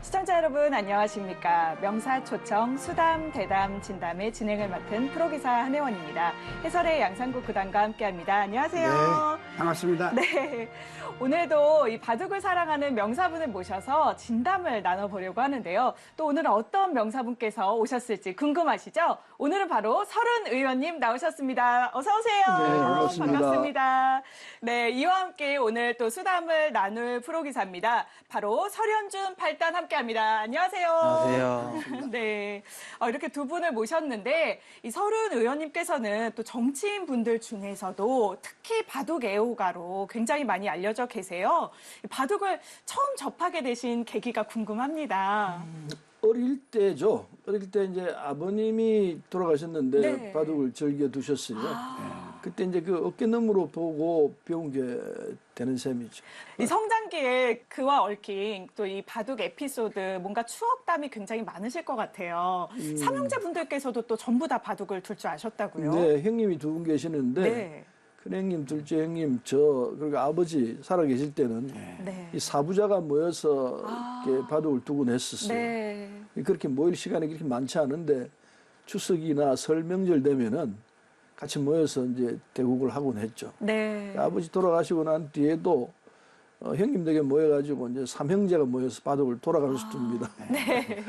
시청자 여러분 안녕하십니까. 명사초청 수담, 대담, 진담의 진행을 맡은 프로기사 한혜원입니다. 해설의 양상국 구단과 함께합니다. 안녕하세요. 네, 반갑습니다. 네, 오늘도 이 바둑을 사랑하는 명사분을 모셔서 진담을 나눠보려고 하는데요. 또 오늘은 어떤 명사분께서 오셨을지 궁금하시죠? 오늘은 바로 설은 의원님 나오셨습니다. 어서 오세요. 네, 반갑습니다. 반갑습니다. 네, 이와 함께 오늘 또 수담을 나눌 프로기사입니다. 바로 설현준 8단 함께합니다. 안녕하세요. 안녕하세요. 네, 이렇게 두 분을 모셨는데 이 설은 의원님께서는 또 정치인 분들 중에서도 특히 바둑 애호가로 굉장히 많이 알려져 계세요. 바둑을 처음 접하게 되신 계기가 궁금합니다. 어릴 때죠. 어릴 때 이제 아버님이 돌아가셨는데 네. 바둑을 즐겨 두셨어요. 그때 이제 그 어깨너머로 보고 배운 게 되는 셈이죠. 이 성장기에 그와 얽힌 또 이 바둑 에피소드, 뭔가 추억담이 굉장히 많으실 것 같아요. 삼형제 분들께서도 또 전부 다 바둑을 둘 줄 아셨다고요? 네, 형님이 두 분 계시는데 네. 큰 형님, 둘째 형님, 저 그리고 아버지 살아 계실 때는 네. 이 사부자가 모여서 이렇게 바둑을 두곤 했었어요. 네. 그렇게 모일 시간이 그렇게 많지 않은데 추석이나 설 명절 되면은 같이 모여서 이제 대국을 하곤 했죠. 네. 아버지 돌아가시고 난 뒤에도 형님 댁에 모여가지고 이제 삼형제가 모여서 바둑을 돌아가면서 둡니다. 네.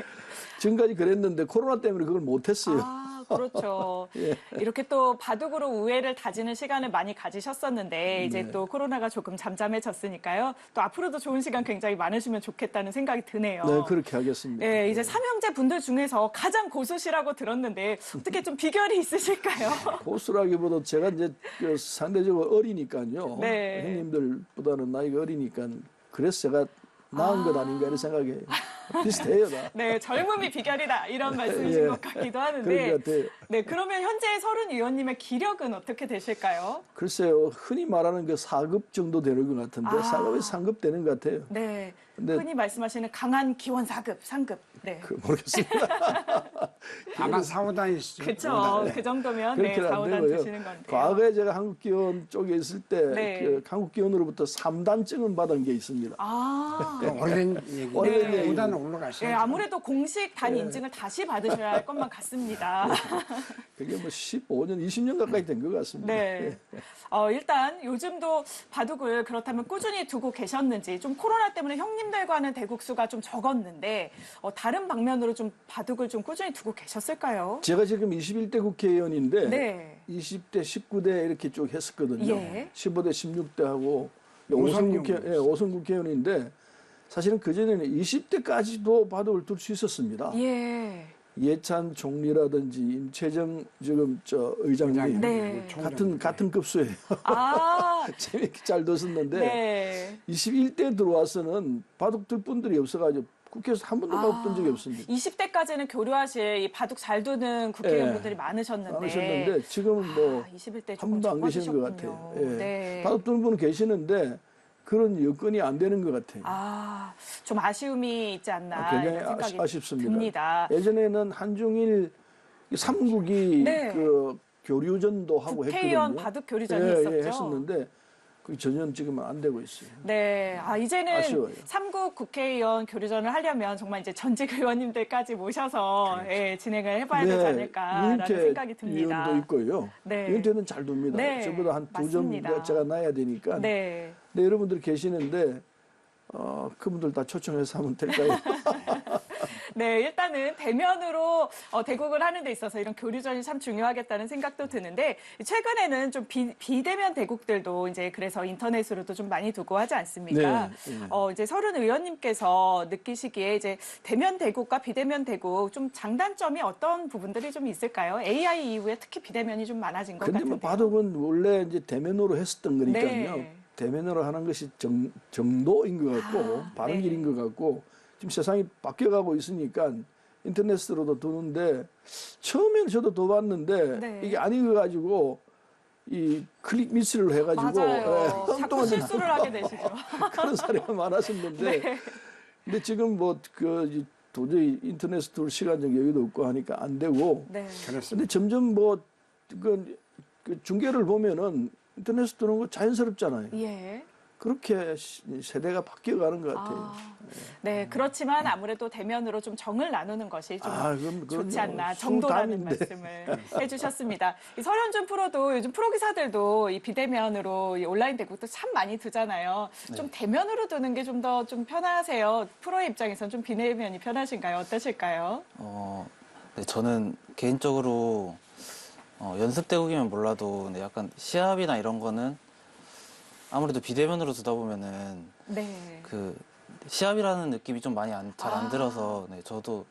지금까지 그랬는데 코로나 때문에 그걸 못했어요. 그렇죠. 예. 이렇게 또 바둑으로 우애를 다지는 시간을 많이 가지셨었는데 이제 네. 또 코로나가 조금 잠잠해졌으니까요. 또 앞으로도 좋은 시간 굉장히 많으시면 좋겠다는 생각이 드네요. 네, 그렇게 하겠습니다. 네, 이제 삼형제 분들 중에서 가장 고수시라고 들었는데 어떻게 좀 비결이 있으실까요? 고수라기보다 제가 이제 그 상대적으로 어리니까요. 네. 형님들보다는 나이가 어리니까 그래서 제가 나은 것 아닌가 이런 생각이 비슷해요. 다. 네, 젊음이 비결이다 이런 말씀이신 예. 것 같기도 하는데. 그런 것 같아요. 네, 그러면 현재 설은 의원님의 기력은 어떻게 되실까요? 글쎄요, 흔히 말하는 그 4급 정도 되는 것 같은데 4급에 3급 되는 것 같아요. 네, 근데- 흔히 말씀하시는 강한 기원 4급, 3급. 네. 모르겠습니다. 아마 사고 다니시죠. 그렇죠. 그 정도면 네, 그렇게는 안 4, 5단 되고요. 드시는 건데. 과거에 제가 한국기원 쪽에 있을 때 네. 그 한국기원으로부터 3단증은 받은 게 있습니다. 아, 오래된 얘기. 오래된 얘기고. 보다는 올라가셔야죠. 네, 아무래도 공식 단 인증을 다시 받으셔야 할 것만 같습니다. 그게 뭐 15년, 20년 가까이 된 것 같습니다. 네. 일단 요즘도 바둑을 그렇다면 꾸준히 두고 계셨는지, 좀 코로나 때문에 형님들과는 대국수가 좀 적었는데 다른 방면으로 좀 바둑을 좀 꾸준히 두고 계셨을까요? 제가 지금 21대 국회의원인데 네. 20대, 19대 이렇게 쭉 했었거든요. 예. 15대, 16대 하고 오선 5선 국회의원인데 사실은 그전에는 20대까지도 바둑을 둘 수 있었습니다. 예. 예찬 총리라든지 임채정 지금 저 의장님 네. 같은 급수예요. 아, 재밌게 잘 뒀었는데 네. 21대 들어와서는 바둑 둘 분들이 없어가지고 국회에서 한 번도 바둑 둔 적이 없습니다. 20대까지는 교류하실 이 바둑 잘 두는 국회의원분들이 많으셨는데. 많으셨는데 지금은 뭐 21대 한 조금 분도 안 계시는 것 적어지셨군요. 같아요. 예. 네. 바둑 두는 분은 계시는데 그런 여건이 안 되는 것 같아요. 좀 아쉬움이 있지 않나 굉장히 이런 생각이 아쉽습니다. 듭니다. 예전에는 한중일 삼국이 네. 그 교류전도 하고 국회의원 했거든요. 바둑 교류전이 있었죠. 했었는데 그게 전혀 지금은 안 되고 있어요. 네, 이제는 아쉬워요. 삼국 국회의원 교류전을 하려면 정말 이제 전직 의원님들까지 모셔서 예, 진행을 해봐야 되지 않을까라는 이은퇴 생각이 듭니다. 의원도 있고요. 네. 이은퇴는 잘 둡니다. 네, 저보다 한 2점 맞습니다. 제가 나야 되니까. 네. 네, 여러분들 계시는데 그분들 다 초청해서 하면 될까요? 네, 일단은 대면으로 대국을 하는 데 있어서 이런 교류전이 참 중요하겠다는 생각도 드는데 최근에는 좀 비대면 대국들도 이제 그래서 인터넷으로도 좀 많이 두고 하지 않습니까? 네, 네. 이제 설은 의원님께서 느끼시기에 이제 대면 대국과 비대면 대국 좀 장단점이 어떤 부분들이 좀 있을까요? AI 이후에 특히 비대면이 좀 많아진 것 근데 같은데요. 뭐 바둑은 원래 이제 대면으로 했었던 거니까요. 네. 대면으로 하는 것이 정도인 것 같고 바른 네. 길인 것 같고 지금 세상이 바뀌어가고 있으니까 인터넷으로도 두는데 처음에는 저도 둬봤는데 네. 이게 아닌 거 가지고 이 클릭 미스를 해가지고 맞아요. 자꾸 엉뚱한 실수를 하게 되시죠. 그런 사례가 많았었는데 네. 근데 지금 뭐 그 도저히 인터넷 둘 시간적 여유도 없고 하니까 안 되고 네. 그렇습니다. 근데 점점 뭐 그 중계를 보면은 인터넷 두는 거 자연스럽잖아요. 예. 그렇게 세대가 바뀌어가는 것 같아요. 네, 그렇지만 아무래도 대면으로 좀 정을 나누는 것이 좀 좋지 그럼요. 않나 정도라는 수담인데. 말씀을 해주셨습니다. 이 설현준 프로도 요즘 프로 기사들도 이 비대면으로 이 온라인 대국도 참 많이 두잖아요. 좀 대면으로 두는 게 좀 더 좀 편하세요? 프로의 입장에서는 좀 비대면이 편하신가요? 어떠실까요? 네, 저는 개인적으로 연습 대국이면 몰라도 네, 약간 시합이나 이런 거는 아무래도 비대면으로 두다 보면은 네. 그 시합이라는 느낌이 좀 많이 잘 안 들어서 네, 저도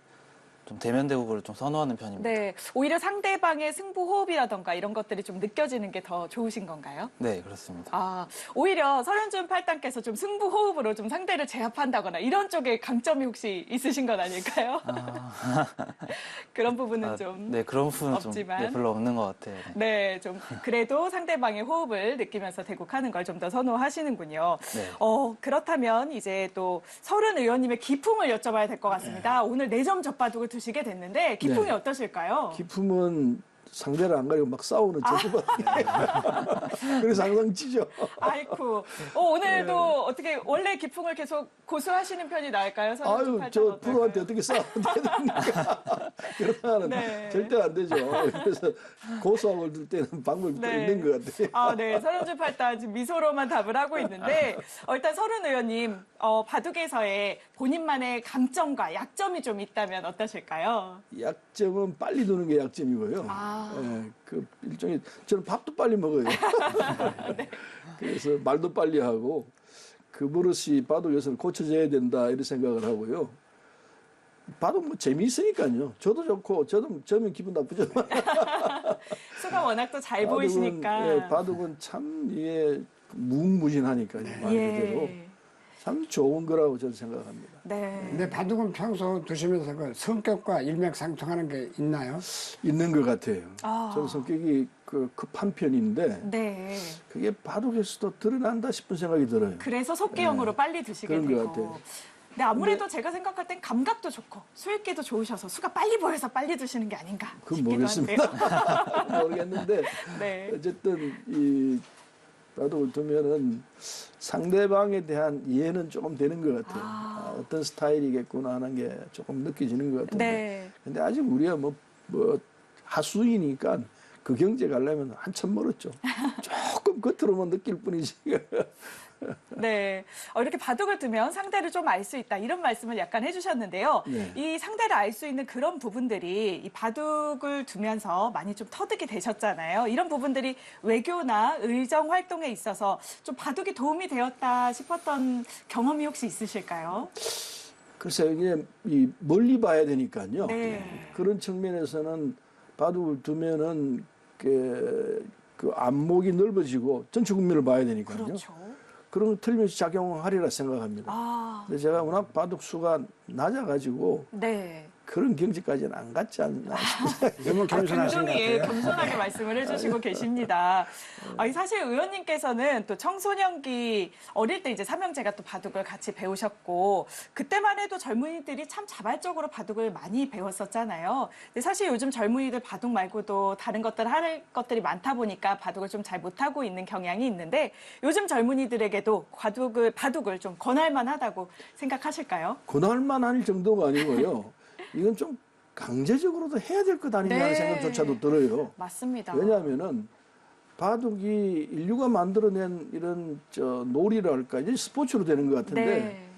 좀 대면 대국을 좀 선호하는 편입니다. 네, 오히려 상대방의 승부 호흡이라던가 이런 것들이 좀 느껴지는 게 더 좋으신 건가요? 네, 그렇습니다. 오히려 설현준 팔단께서 좀 승부 호흡으로 좀 상대를 제압한다거나 이런 쪽에 강점이 혹시 있으신 건 아닐까요? 그런 부분은 좀. 네, 그런 부분은 좀 없지만. 네, 별로 없는 것 같아요. 네. 네, 좀 그래도 상대방의 호흡을 느끼면서 대국하는 걸 좀 더 선호하시는군요. 네. 그렇다면 이제 또 서른 의원님의 기품을 여쭤봐야 될 것 같습니다. 오늘 4점 젖바둑을 두시게 됐는데 기품이 네. 어떠실까요? 기품은 상대를 안 가리고 막 싸우는 저주밖에. 그래서 항상 지죠. 아이쿠. 오늘도 어떻게 원래 기풍을 계속 고수하시는 편이 나을까요? 서른준 아유, 팔단 저 어떨까요? 프로한테 어떻게 싸우면 됩니까? 그러다가는 네. 절대 안 되죠. 그래서 고소하고 들 때는 방법이 또 네. 있는 것 같아요. 네. 서른준 팔단 지금 미소로만 답을 하고 있는데 일단 서른 의원님 바둑에서의 본인만의 강점과 약점이 좀 있다면 어떠실까요? 약점은 빨리 도는 게 약점이고요. 예, 그 일종의 저는 밥도 빨리 먹어요. 네. 그래서 말도 빨리 하고 그 버릇이 바둑에서는 고쳐져야 된다 이런 생각을 하고요. 바둑 뭐 재미있으니까요. 저도 좋고 저는 기분 나쁘죠. 수가 워낙 또 잘 바둑은, 보이시니까. 예, 바둑은 참 이게 무궁무진하니까요. 말 그대로 예. 참 좋은 거라고 저는 생각합니다. 네. 근데 바둑은 평소 두시면서 그 성격과 일맥상통하는 게 있나요? 있는 것 같아요. 아. 저는 성격이 그 급한 편인데 네. 그게 바둑에서도 드러난다 싶은 생각이 들어요. 그래서 속기형으로 빨리 드시게 그런 되고. 것 같아요. 근데 아무래도 제가 생각할 땐 감각도 좋고 수익기도 좋으셔서 수가 빨리 보여서 빨리 드시는 게 아닌가 그건 싶기도 모르겠습니다. 한데요. 모르겠는데 네. 어쨌든 이 바둑을 두면은 상대방에 대한 이해는 조금 되는 것 같아요. 어떤 스타일이겠구나 하는 게 조금 느껴지는 것 같은데. 네. 근데 아직 우리가 뭐 하수이니까 그 경제 가려면 한참 멀었죠. 조금 겉으로만 느낄 뿐이지. 네. 이렇게 바둑을 두면 상대를 좀 알 수 있다. 이런 말씀을 약간 해주셨는데요. 네. 이 상대를 알 수 있는 그런 부분들이 이 바둑을 두면서 많이 좀 터득이 되셨잖아요. 이런 부분들이 외교나 의정 활동에 있어서 좀 바둑이 도움이 되었다 싶었던 경험이 혹시 있으실까요? 글쎄요, 이게 이 멀리 봐야 되니까요. 네. 그런 측면에서는 바둑을 두면은 그 안목이 넓어지고 전체 국면을 봐야 되니까요. 그렇죠. 그런 거 틀림없이 작용하리라 생각합니다. 근데 제가 워낙 바둑 수가 낮아가지고 네. 그런 경지까지는 안 갔지 않나 싶어요. 너무 겸손하신 것 굉장히 같아요. 겸손하게 말씀을 해주시고 계십니다. 사실 의원님께서는 또 청소년기 어릴 때 이제 삼형제가 또 바둑을 같이 배우셨고 그때만 해도 젊은이들이 참 자발적으로 바둑을 많이 배웠었잖아요. 근데 사실 요즘 젊은이들 바둑 말고도 다른 것들 할 것들이 많다 보니까 바둑을 좀 잘 못하고 있는 경향이 있는데 요즘 젊은이들에게도 바둑을 좀 권할 만하다고 생각하실까요? 권할만 할 정도가 아니고요. 이건 좀 강제적으로도 해야 될 것 아니냐는 네. 생각조차도 들어요. 맞습니다. 왜냐하면은 바둑이 인류가 만들어낸 이런 놀이랄까 이제 스포츠로 되는 것 같은데 네.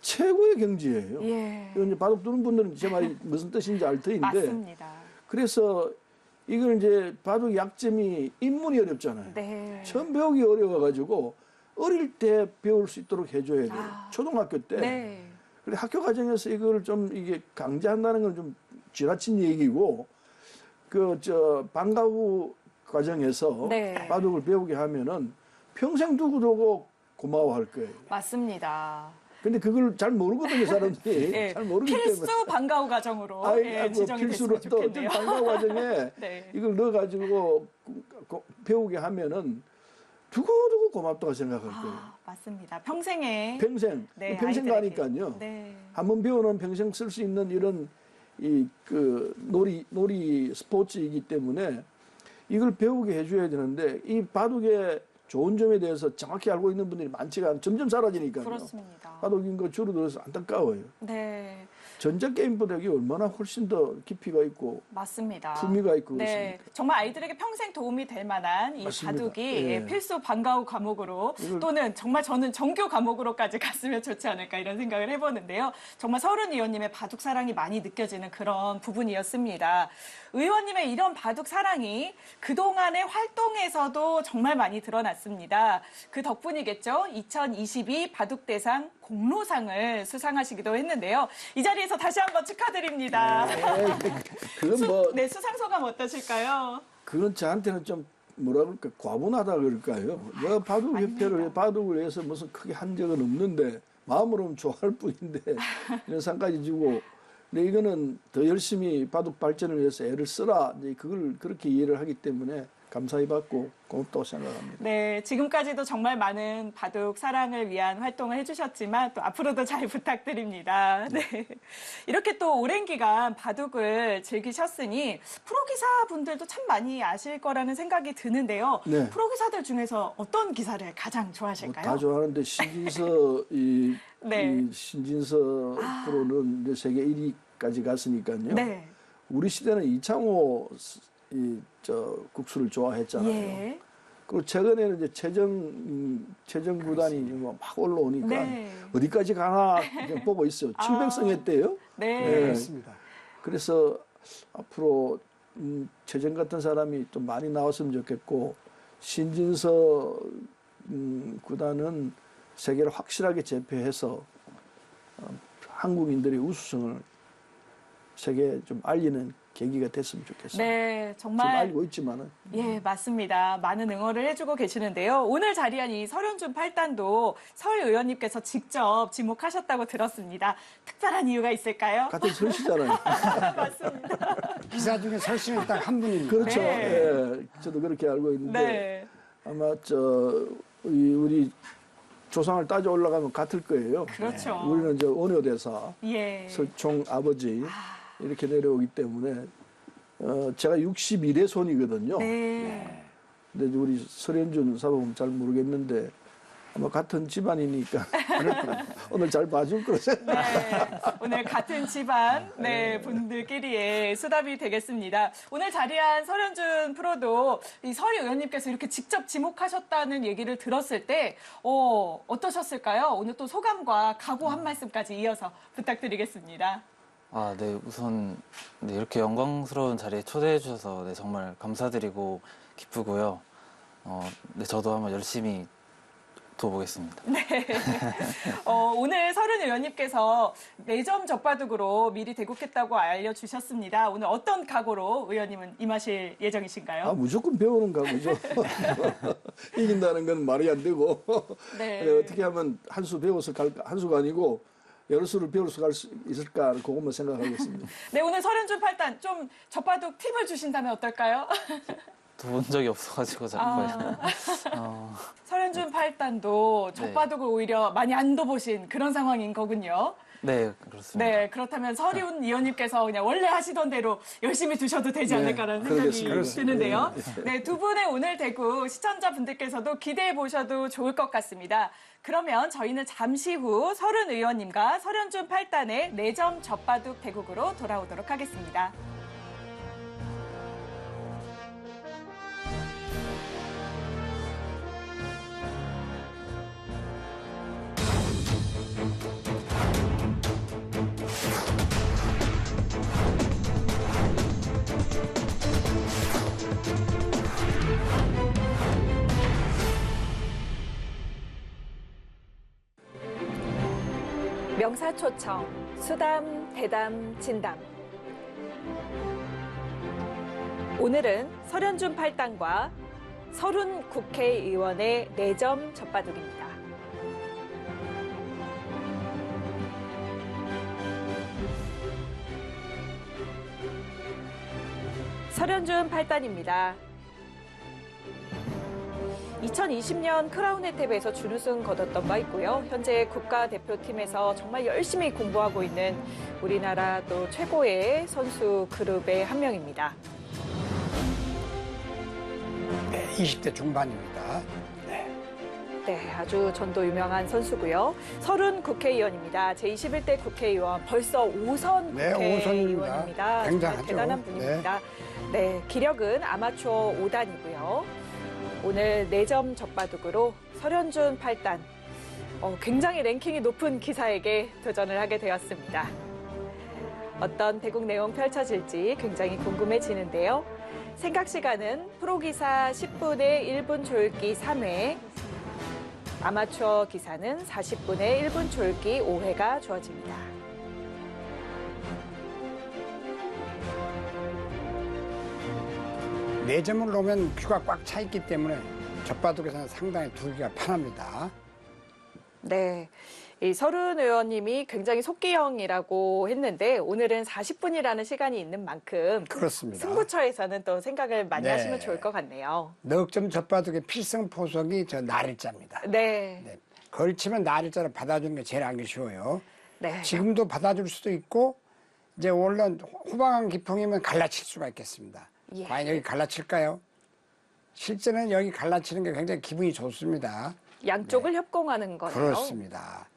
최고의 경지예요. 예. 이건 이제 바둑 두는 분들은 제 말이 무슨 뜻인지 알 터인데 맞습니다. 그래서 이걸 이제 바둑 약점이 입문이 어렵잖아요. 네. 처음 배우기 어려워가지고 어릴 때 배울 수 있도록 해줘야 돼요. 초등학교 때. 네. 그래 학교 과정에서 이걸 좀 이게 강제한다는 건 좀 지나친 얘기고 방과 후 과정에서 네. 바둑을 배우게 하면은 평생 두고 두고 고마워할 거예요. 맞습니다. 근데 그걸 잘 모르거든요, 사람들이. 예, 잘 모르기 필수 때문에. 방과 후 과정으로 지정이 필수로 됐으면 또 좋겠네요. 방과 과정에 네. 이걸 넣어가지고 배우게 하면은 두고두고 고맙다고 생각할 거예요. 맞습니다. 평생에 평생, 네, 평생 아이들에게. 가니까요. 네. 한번 배우는 평생 쓸 수 있는 이런 놀이 스포츠이기 때문에 이걸 배우게 해줘야 되는데 이 바둑의 좋은 점에 대해서 정확히 알고 있는 분들이 많지가 않아 점점 사라지니까요. 그렇습니다. 바둑 인구 줄어들어서 안타까워요. 네, 전자게임보다 이게 얼마나 훨씬 더 깊이가 있고 맞습니다. 품위가 있고 네, 그렇습니까? 정말 아이들에게 평생 도움이 될 만한 이 맞습니다. 바둑이 예. 필수 방과후 과목으로 또는 정말 저는 정규 과목으로까지 갔으면 좋지 않을까 이런 생각을 해보는데요. 정말 서른 의원님의 바둑 사랑이 많이 느껴지는 그런 부분이었습니다. 의원님의 이런 바둑 사랑이 그동안의 활동에서도 정말 많이 드러났습니다. 그 덕분이겠죠. 2022 바둑대상 공로상을 수상하시기도 했는데요. 이 자리에서 다시 한번 축하드립니다. 그건 뭐 네, 수상 소감 어떠실까요? 그건 저한테는 좀 뭐라 그럴까 과분하다 그럴까요? 내가 바둑 협회를 바둑을 위해서 무슨 크게 한 적은 없는데 마음으로는 좋아할 뿐인데 이런 상까지 주고 근데 이거는 더 열심히 바둑 발전을 위해서 애를 쓰라 이제 그걸 그렇게 이해를 하기 때문에 감사히 받고 고맙다고 생각합니다. 네, 지금까지도 정말 많은 바둑 사랑을 위한 활동을 해주셨지만 또 앞으로도 잘 부탁드립니다. 네. 이렇게 또 오랜 기간 바둑을 즐기셨으니 프로기사 분들도 참 많이 아실 거라는 생각이 드는데요. 네. 프로기사들 중에서 어떤 기사를 가장 뭐 좋아하실까요? 다 좋아하는데 신진서 네. 이 신진서 프로는 이제 세계 1위까지 갔으니까요. 네. 우리 시대는 이창호 국수를 좋아했잖아요. 예. 그리고 최근에는 이제 최정 구단이 막 올라오니까 네. 어디까지 가나 그냥 보고 있어요. 700승 했대요. 네. 네. 그렇습니다. 그래서 앞으로 최정 같은 사람이 좀 많이 나왔으면 좋겠고 신진서 구단은 세계를 확실하게 제패해서 한국인들의 우수성을 세계에 좀 알리는 계기가 됐으면 좋겠어요. 네, 지금 정말 알고 있지만은 예, 맞습니다. 많은 응원을 해주고 계시는데요. 오늘 자리한 이 설현준 8단도 설 의원님께서 직접 지목하셨다고 들었습니다. 특별한 이유가 있을까요? 같은 선수잖아요. 맞습니다. 기사 중에 설신은 딱 한 분입니다. 그렇죠. 네. 예, 저도 그렇게 알고 있는데 네. 아마 우리 조상을 따져 올라가면 같을 거예요. 그렇죠. 우리는 원효대사, 예. 설총 아버지 이렇게 내려오기 때문에 제가 61의 손이거든요. 네. 근데 우리 설현준 사범은 잘 모르겠는데 아마 같은 집안이니까 오늘 잘 봐줄 거라 생각. 네. 오늘 같은 집안 분들끼리의 수답이 되겠습니다. 오늘 자리한 설현준 프로도 이 서리 의원님께서 이렇게 직접 지목하셨다는 얘기를 들었을 때 어떠셨을까요? 오늘 또 소감과 각오 한 말씀까지 이어서 부탁드리겠습니다. 아, 네, 우선 네, 이렇게 영광스러운 자리에 초대해 주셔서 네, 정말 감사드리고 기쁘고요. 네, 저도 한번 열심히 둬보겠습니다. 오늘 서른 의원님께서 4점 적바둑으로 미리 대국했다고 알려주셨습니다. 오늘 어떤 각오로 의원님은 임하실 예정이신가요? 무조건 배우는 가보죠. 이긴다는 건 말이 안 되고 네. 어떻게 하면 한 수 배워서 갈까? 한 수가 아니고 여러 수를 배울 수 갈 수 있을까? 그것만 생각하겠습니다. 네, 오늘 설현준 8단 좀 적바둑 팁을 주신다면 어떨까요? 둬본 적이 없어가지고 자꾸 설현준 8단도 적바둑을 오히려 많이 안 둬보신 그런 상황인 거군요. 네, 그렇습니다. 네, 그렇다면 서리훈 의원님께서 그냥 원래 하시던 대로 열심히 두셔도 되지 네, 않을까라는 생각이 그러겠습니다. 드는데요. 네, 두 분의 오늘 대구 시청자분들께서도 기대해 보셔도 좋을 것 같습니다. 그러면 저희는 잠시 후 서른 의원님과 설현준 8단의 4점 적바둑 대국으로 돌아오도록 하겠습니다. 명사초청, 수담, 대담, 진담. 오늘은 설현준 8단과 서른 국회의원의 4점 적바둑입니다. 설현준 8단입니다. 2020년 크라운 혜택에서 준우승 거뒀던 바 있고요. 현재 국가대표팀에서 정말 열심히 공부하고 있는 우리나라 또 최고의 선수 그룹의 한 명입니다. 네, 20대 중반입니다. 네. 네, 아주 전도 유명한 선수고요. 30 국회의원입니다. 제21대 국회의원, 벌써 5선 네, 국회의원입니다. 정말 굉장하죠. 대단한 분입니다. 네, 기력은 아마추어 5단이고요. 오늘 4점 젖바둑으로 설현준 8단, 굉장히 랭킹이 높은 기사에게 도전을 하게 되었습니다. 어떤 대국 내용 펼쳐질지 굉장히 궁금해지는데요. 생각 시간은 프로기사 10분의 1분 조율기 3회, 아마추어 기사는 40분의 1분 조율기 5회가 주어집니다. 네 점을 놓으면 귀가 꽉 차 있기 때문에 젖바둑에서는 상당히 두기가 편합니다. 네. 이 서른 의원님이 굉장히 속기형이라고 했는데 오늘은 40분이라는 시간이 있는 만큼 그렇습니다. 승부처에서는 또 생각을 많이 네. 하시면 좋을 것 같네요. 넉점 젖바둑의 필승 포석이 저 나릴자입니다. 네. 네. 걸치면 나릴자를 받아주는 게 제일 알기 쉬워요. 네. 지금도 받아줄 수도 있고 이제 원래 후방한 기풍이면 갈라칠 수가 있겠습니다. 예. 과연 여기 갈라칠까요? 실제는 여기 갈라치는 게 굉장히 기분이 좋습니다. 양쪽을 협공하는 거네요. 그렇습니다.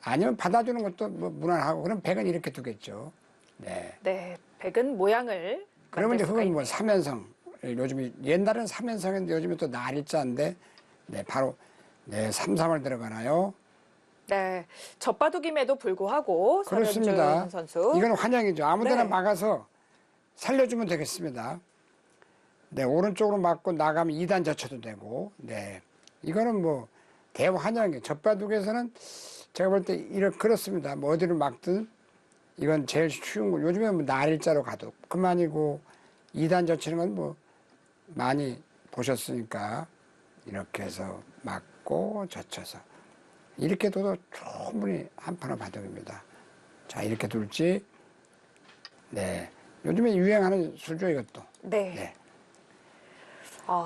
아니면 받아주는 것도 뭐 무난하고 그럼 백은 이렇게 두겠죠. 네. 네. 백은 모양을 그러면 이제 만들 수가 그건 뭐 있네요. 삼연성. 요즘에 옛날엔 삼연성인데 요즘에 또 나릴자인데 네, 바로 네, 삼삼을 들어가나요? 네. 젖바둑임에도 불구하고 그렇습니다. 설현준 선수. 이건 환영이죠. 아무데나 네. 막아서 살려주면 되겠습니다. 네, 오른쪽으로 막고 나가면 2단 젖혀도 되고, 네. 이거는 뭐 대환영이에요. 젖바둑에서는 제가 볼 때 그렇습니다. 뭐 어디를 막든 이건 제일 쉬운 거. 요즘에 뭐 날일자로 가도 그만이고 2단 젖히는 건 뭐 많이 보셨으니까 이렇게 해서 막고 젖혀서 이렇게 둬도 충분히 한판의 바둑입니다. 자, 이렇게 둘지. 네. 요즘에 유행하는 수죠, 이것도. 네. 네.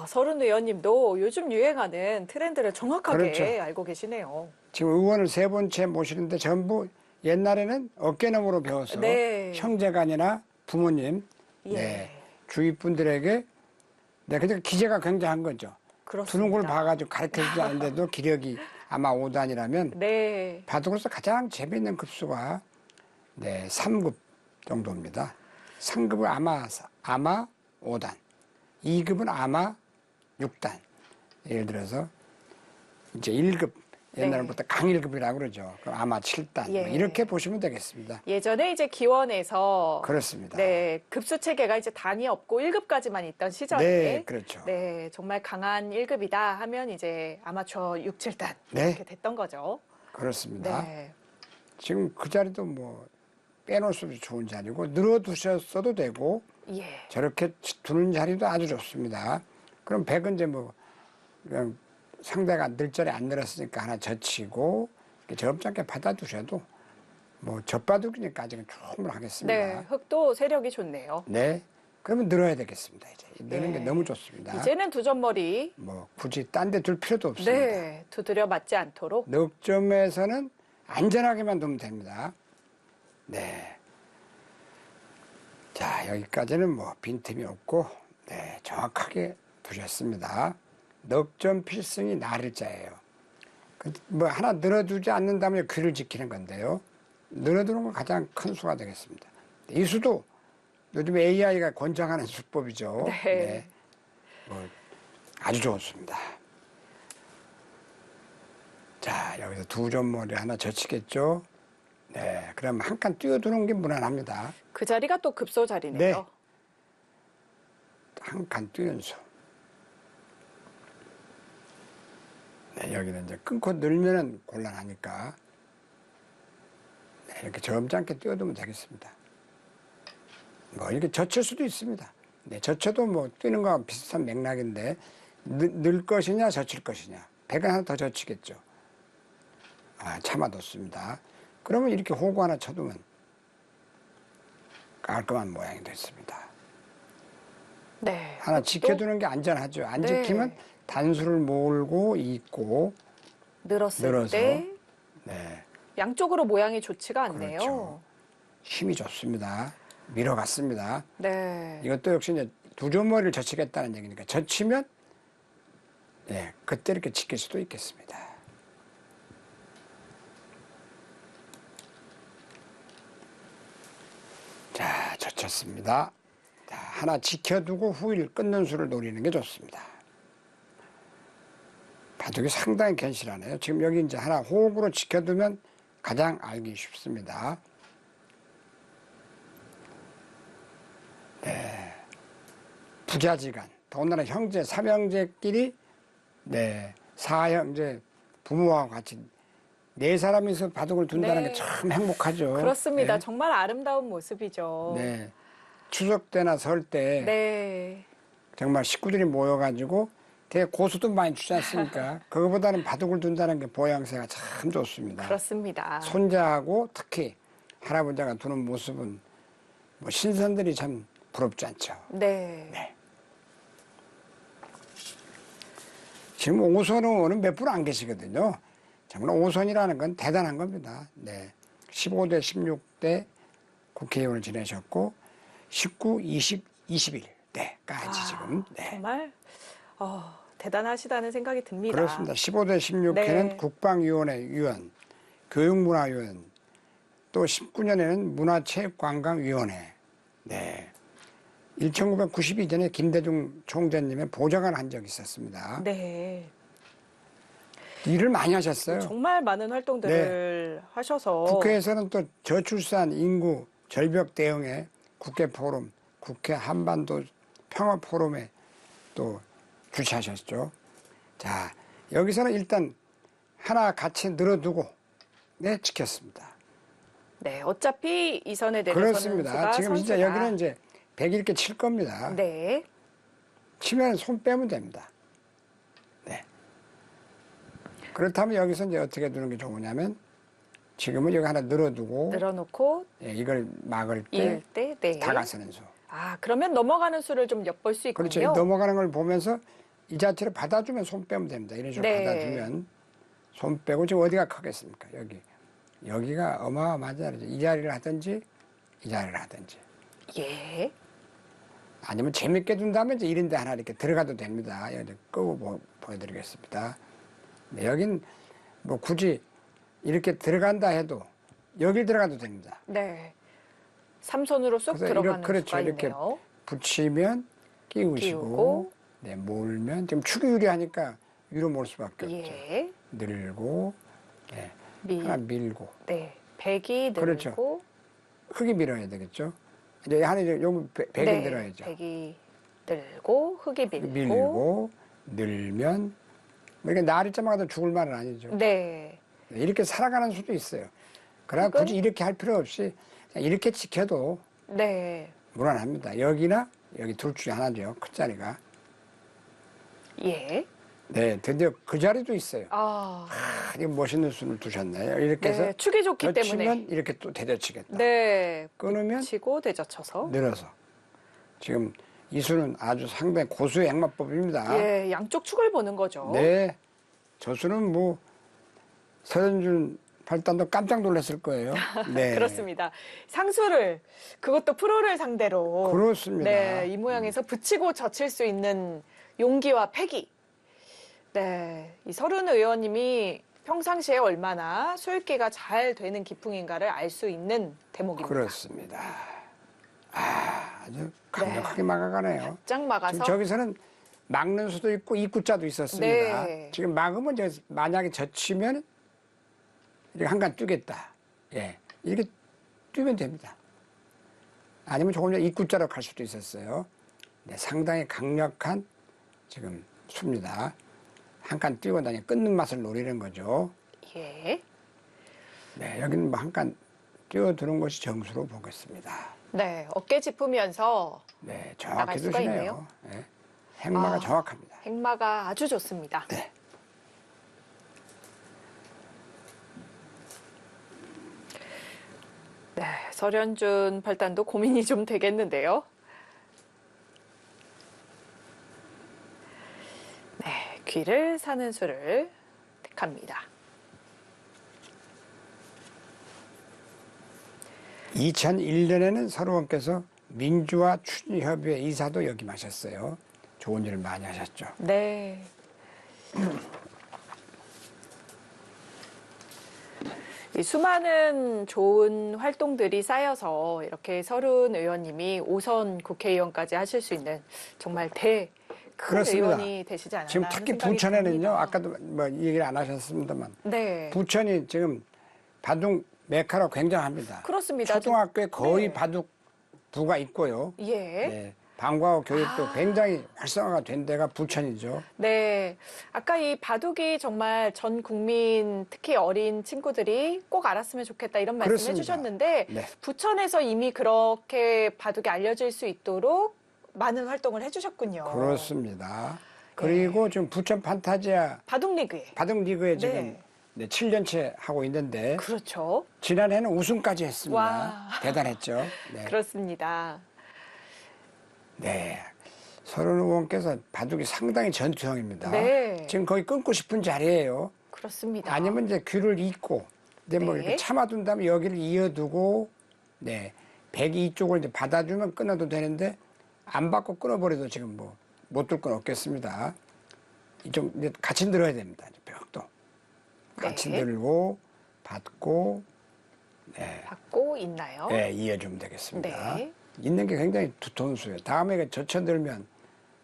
서른 의원님도 요즘 유행하는 트렌드를 정확하게 그렇죠. 알고 계시네요. 지금 의원을 3번째 모시는데 전부 옛날에는 어깨너머로 배워서 네. 형제간이나 부모님, 예. 네, 주위 분들에게 네, 그러니까 기재가 굉장한 거죠. 그렇습니다. 두는 걸 봐가지고 가르쳐주지 않는데도 기력이 아마 5단이라면 네. 바둑으로서 가장 재미있는 급수가 네, 3급 정도입니다. 3급은 아마 5단, 2급은 아마 6단. 예를 들어서 이제 1급 옛날부터 강일급이라고 그러죠. 그럼 아마 7단. 예. 뭐 이렇게 보시면 되겠습니다. 예전에 이제 기원에서 그렇습니다. 네, 급수 체계가 이제 단이 없고 1급까지만 있던 시절에 네, 그렇죠. 네, 정말 강한 1급이다 하면 이제 아마추어 6, 7단 네. 이렇게 됐던 거죠. 그렇습니다. 네. 지금 그 자리도 뭐 빼놓을 수 없이 좋은 자리고 늘어두셨어도 되고 예. 저렇게 두는 자리도 아주 좋습니다. 그럼 백은 이제 뭐 그냥 상대가 늘절에 안 늘었으니까 하나 젖히고 점잖게 받아두셔도 뭐 젖바둑이니까 아직은 충분하겠습니다. 네, 흙도 세력이 좋네요. 네. 그러면 늘어야 되겠습니다. 이제 느는 게 네. 너무 좋습니다. 이제는 두 점머리 뭐 굳이 딴 데 둘 필요도 없습니다. 네, 두드려 맞지 않도록 넉점에서는 안전하게만 두면 됩니다. 네. 자, 여기까지는 뭐 빈틈이 없고, 네, 정확하게 두셨습니다. 넉점 필승이 나를자예요. 뭐 하나 늘어두지 않는다면 귀를 지키는 건데요. 늘어두는 건 가장 큰 수가 되겠습니다. 이 수도 요즘 AI가 권장하는 수법이죠. 네. 뭐 아주 좋습니다. 자, 여기서 두 점머리 하나 젖히겠죠. 네, 그럼 한 칸 띄워두는 게 무난합니다. 그 자리가 또 급소 자리네요. 네. 한 칸 띄운수. 네, 여기는 이제 끊고 늘면은 곤란하니까 네, 이렇게 점잖게 띄워두면 되겠습니다. 뭐 이렇게 젖힐 수도 있습니다. 네, 젖혀도 뭐 뛰는 거와 비슷한 맥락인데 늘 것이냐 젖힐 것이냐. 백은 하나 더 젖히겠죠. 아, 참아뒀습니다. 그러면 이렇게 호구 하나 쳐두면 깔끔한 모양이 됐습니다. 네. 하나 지켜두는 게 안전하죠. 안 네. 지키면 단수를 몰고 있고 늘었을 늘어서. 때 네, 양쪽으로 모양이 좋지가 않네요. 그렇죠. 힘이 좋습니다. 밀어갔습니다. 네. 이것도 역시 이제 두 점머리를 젖히겠다는 얘기니까 젖히면 예, 그때 이렇게 지킬 수도 있겠습니다. 자, 젖혔습니다. 자, 하나 지켜두고 후일 끊는 수를 노리는 게 좋습니다. 바둑이 상당히 견실하네요. 지금 여기 이제 하나 호흡으로 지켜두면 가장 알기 쉽습니다. 네. 부자지간. 더군다나 형제, 삼형제끼리, 네, 사형제, 부모와 같이 네 사람이서 바둑을 둔다는 네. 게 참 행복하죠. 그렇습니다. 네. 정말 아름다운 모습이죠. 네. 추석 때나 설 때 네. 정말 식구들이 모여가지고 되게 고수도 많이 주지 않습니까? 그거보다는 바둑을 둔다는 게 보양새가 참 좋습니다. 그렇습니다. 손자하고 특히 할아버지가 두는 모습은 뭐 신선들이 참 부럽지 않죠. 네. 네. 지금 오선은 몇 분 안 계시거든요. 정말 오선이라는 건 대단한 겁니다. 네. 15대, 16대 국회의원을 지내셨고 19, 20, 21대까지 지금. 네. 정말 대단하시다는 생각이 듭니다. 그렇습니다. 15대, 16회는 네. 국방위원회 위원, 교육문화위원, 또 19년에는 문화체육관광위원회. 네. 1992년에 김대중 총재님의 보좌관을 한 적이 있었습니다. 네. 일을 많이 하셨어요. 정말 많은 활동들을 하셔서 국회에서는 또 저출산 인구 절벽 대응에 국회 포럼, 국회 한반도 평화 포럼에 또 주최하셨죠. 자, 여기서는 일단 하나 같이 늘어두고 네, 지켰습니다. 네, 어차피 이 선에 내려서는 그렇습니다. 수가 지금 진짜 선수다. 여기는 이제 100 이렇게 칠 겁니다. 네. 치면 손 빼면 됩니다. 네. 그렇다면 여기서 이제 어떻게 두는 게 좋으냐면 지금은 여기 하나 늘어두고 늘어놓고 예, 이걸 막을 때 이을 때 네. 다가서는 수. 아, 그러면 넘어가는 수를 좀 엿볼 수 있군요. 그렇죠. 넘어가는 걸 보면서 이 자체를 받아주면 손 빼면 됩니다. 이런 식으로 네. 받아주면 손 빼고 지금 어디가 크겠습니까? 여기가 어마어마하잖아요. 이 자리를 하든지 이 자리를 하든지 예. 아니면 재밌게 둔다면 이제 이런 데 하나 이렇게 들어가도 됩니다. 여기 끄고 보여드리겠습니다. 네, 여긴 뭐 굳이 이렇게 들어간다 해도 여길 들어가도 됩니다. 네. 삼손으로 쏙 그래서 들어가는 그렇죠. 수가 이렇게 있네요. 붙이면 끼우시고 끼우고. 네, 몰면 지금 축이 유리하니까 위로 몰 수밖에 없죠. 예. 늘고 네, 미. 하나 밀고 네. 백이 늘고 그렇죠. 흙이 밀어야 되겠죠. 이제 하나 이제 여기 백이 네. 들어야죠. 백이 늘고 흙이 밀고. 밀고 늘면 뭐 이렇게 날이 점마다 죽을 말은 아니죠. 네. 네, 이렇게 살아가는 수도 있어요. 그러나 흙은? 굳이 이렇게 할 필요 없이 그냥 이렇게 지켜도 네. 무난합니다. 여기나 여기 둘 중에 하나죠. 큰 자리가. 예. 네, 드디어 그 자리도 있어요. 아. 이게 멋있는 수를 두셨네요. 이렇게 해서 네. 축이 좋기 젖히면 때문에. 이렇게 또 대젖히겠다. 네. 끊으면 치고 대젖혀서. 늘어서. 지금 이 수는 아주 상당히 고수의 행마법입니다. 예. 양쪽 축을 보는 거죠. 네. 저 수는 뭐 서현준 팔단도 깜짝 놀랐을 거예요. 네. 그렇습니다. 상수를 그것도 프로를 상대로 그렇습니다. 네, 이 모양에서 붙이고 젖힐 수 있는 용기와 패기. 네, 이 서른 의원님이 평상시에 얼마나 수읽기가 잘 되는 기풍인가를 알 수 있는 대목입니다. 그렇습니다. 아주 강력하게 막아가네요. 쫙 막아서 지금 저기서는 막는 수도 있고 입구자도 있었습니다. 네. 지금 막으면 만약에 젖히면 이렇게 한 칸 뛰겠다. 예, 이렇게 뛰면 됩니다. 아니면 조금 전 입구자로 갈 수도 있었어요. 네, 상당히 강력한 지금 수입니다. 한 칸 뛰고 나니 끊는 맛을 노리는 거죠. 예. 네, 여기는 뭐 한 칸 뛰어드는 것이 정수로 보겠습니다. 네, 어깨 짚으면서 네, 나갈 정확히 수가 드시네요. 있네요. 네, 행마가 아. 정확합니다. 행마가 아주 좋습니다. 네. 네, 설현준 팔단도 고민이 좀 되겠는데요. 네, 귀를 사는 수를 택합니다. 2001년에는 서로원께서 민주화 추진협의회 이사도 역임하셨어요. 좋은 일을 많이 하셨죠. 네. 이 수많은 좋은 활동들이 쌓여서 이렇게 서른 의원님이 5선 국회의원까지 하실 수 있는 정말 큰 그렇습니다. 의원이 되시지 않았나 지금 하는 특히 생각이 부천에는요, 듭니다. 아까도 뭐 얘기를 안 하셨습니다만, 네. 부천이 지금 바둑 메카로 굉장합니다. 그렇습니다. 초등학교에 거의 네. 바둑부가 있고요. 예. 네, 방과후 교육도 굉장히 활성화가 된 데가 부천이죠. 네. 아까 이 바둑이 정말 전 국민, 특히 어린 친구들이 꼭 알았으면 좋겠다 이런 말씀 그렇습니다. 해주셨는데, 네. 부천에서 이미 그렇게 바둑이 알려질 수 있도록 많은 활동을 해주셨군요. 그렇습니다. 그리고 지금 부천 판타지아 바둑 리그에. 바둑 리그에 지금 네. 네, 7년째 하고 있는데 그렇죠. 지난해는 우승까지 했습니다. 와. 대단했죠. 네. 그렇습니다. 네. 서른 의원께서 바둑이 상당히 전투형입니다. 네. 지금 거의 끊고 싶은 자리예요. 그렇습니다. 아니면 이제 귀를 잇고, 근데 뭐 네. 이렇게 참아둔 다음에 여기를 이어두고, 네. 백이 이쪽을 이제 받아주면 끊어도 되는데, 안 받고 끊어버려도 지금 뭐, 못 들 건 없겠습니다. 이쪽 이제 같이 늘어야 됩니다. 이제 벽도. 같이 네. 들고, 받고, 네. 받고 있나요? 네, 이어주면 되겠습니다. 네. 있는 게 굉장히 두터운 수예요. 다음에 젖혀들면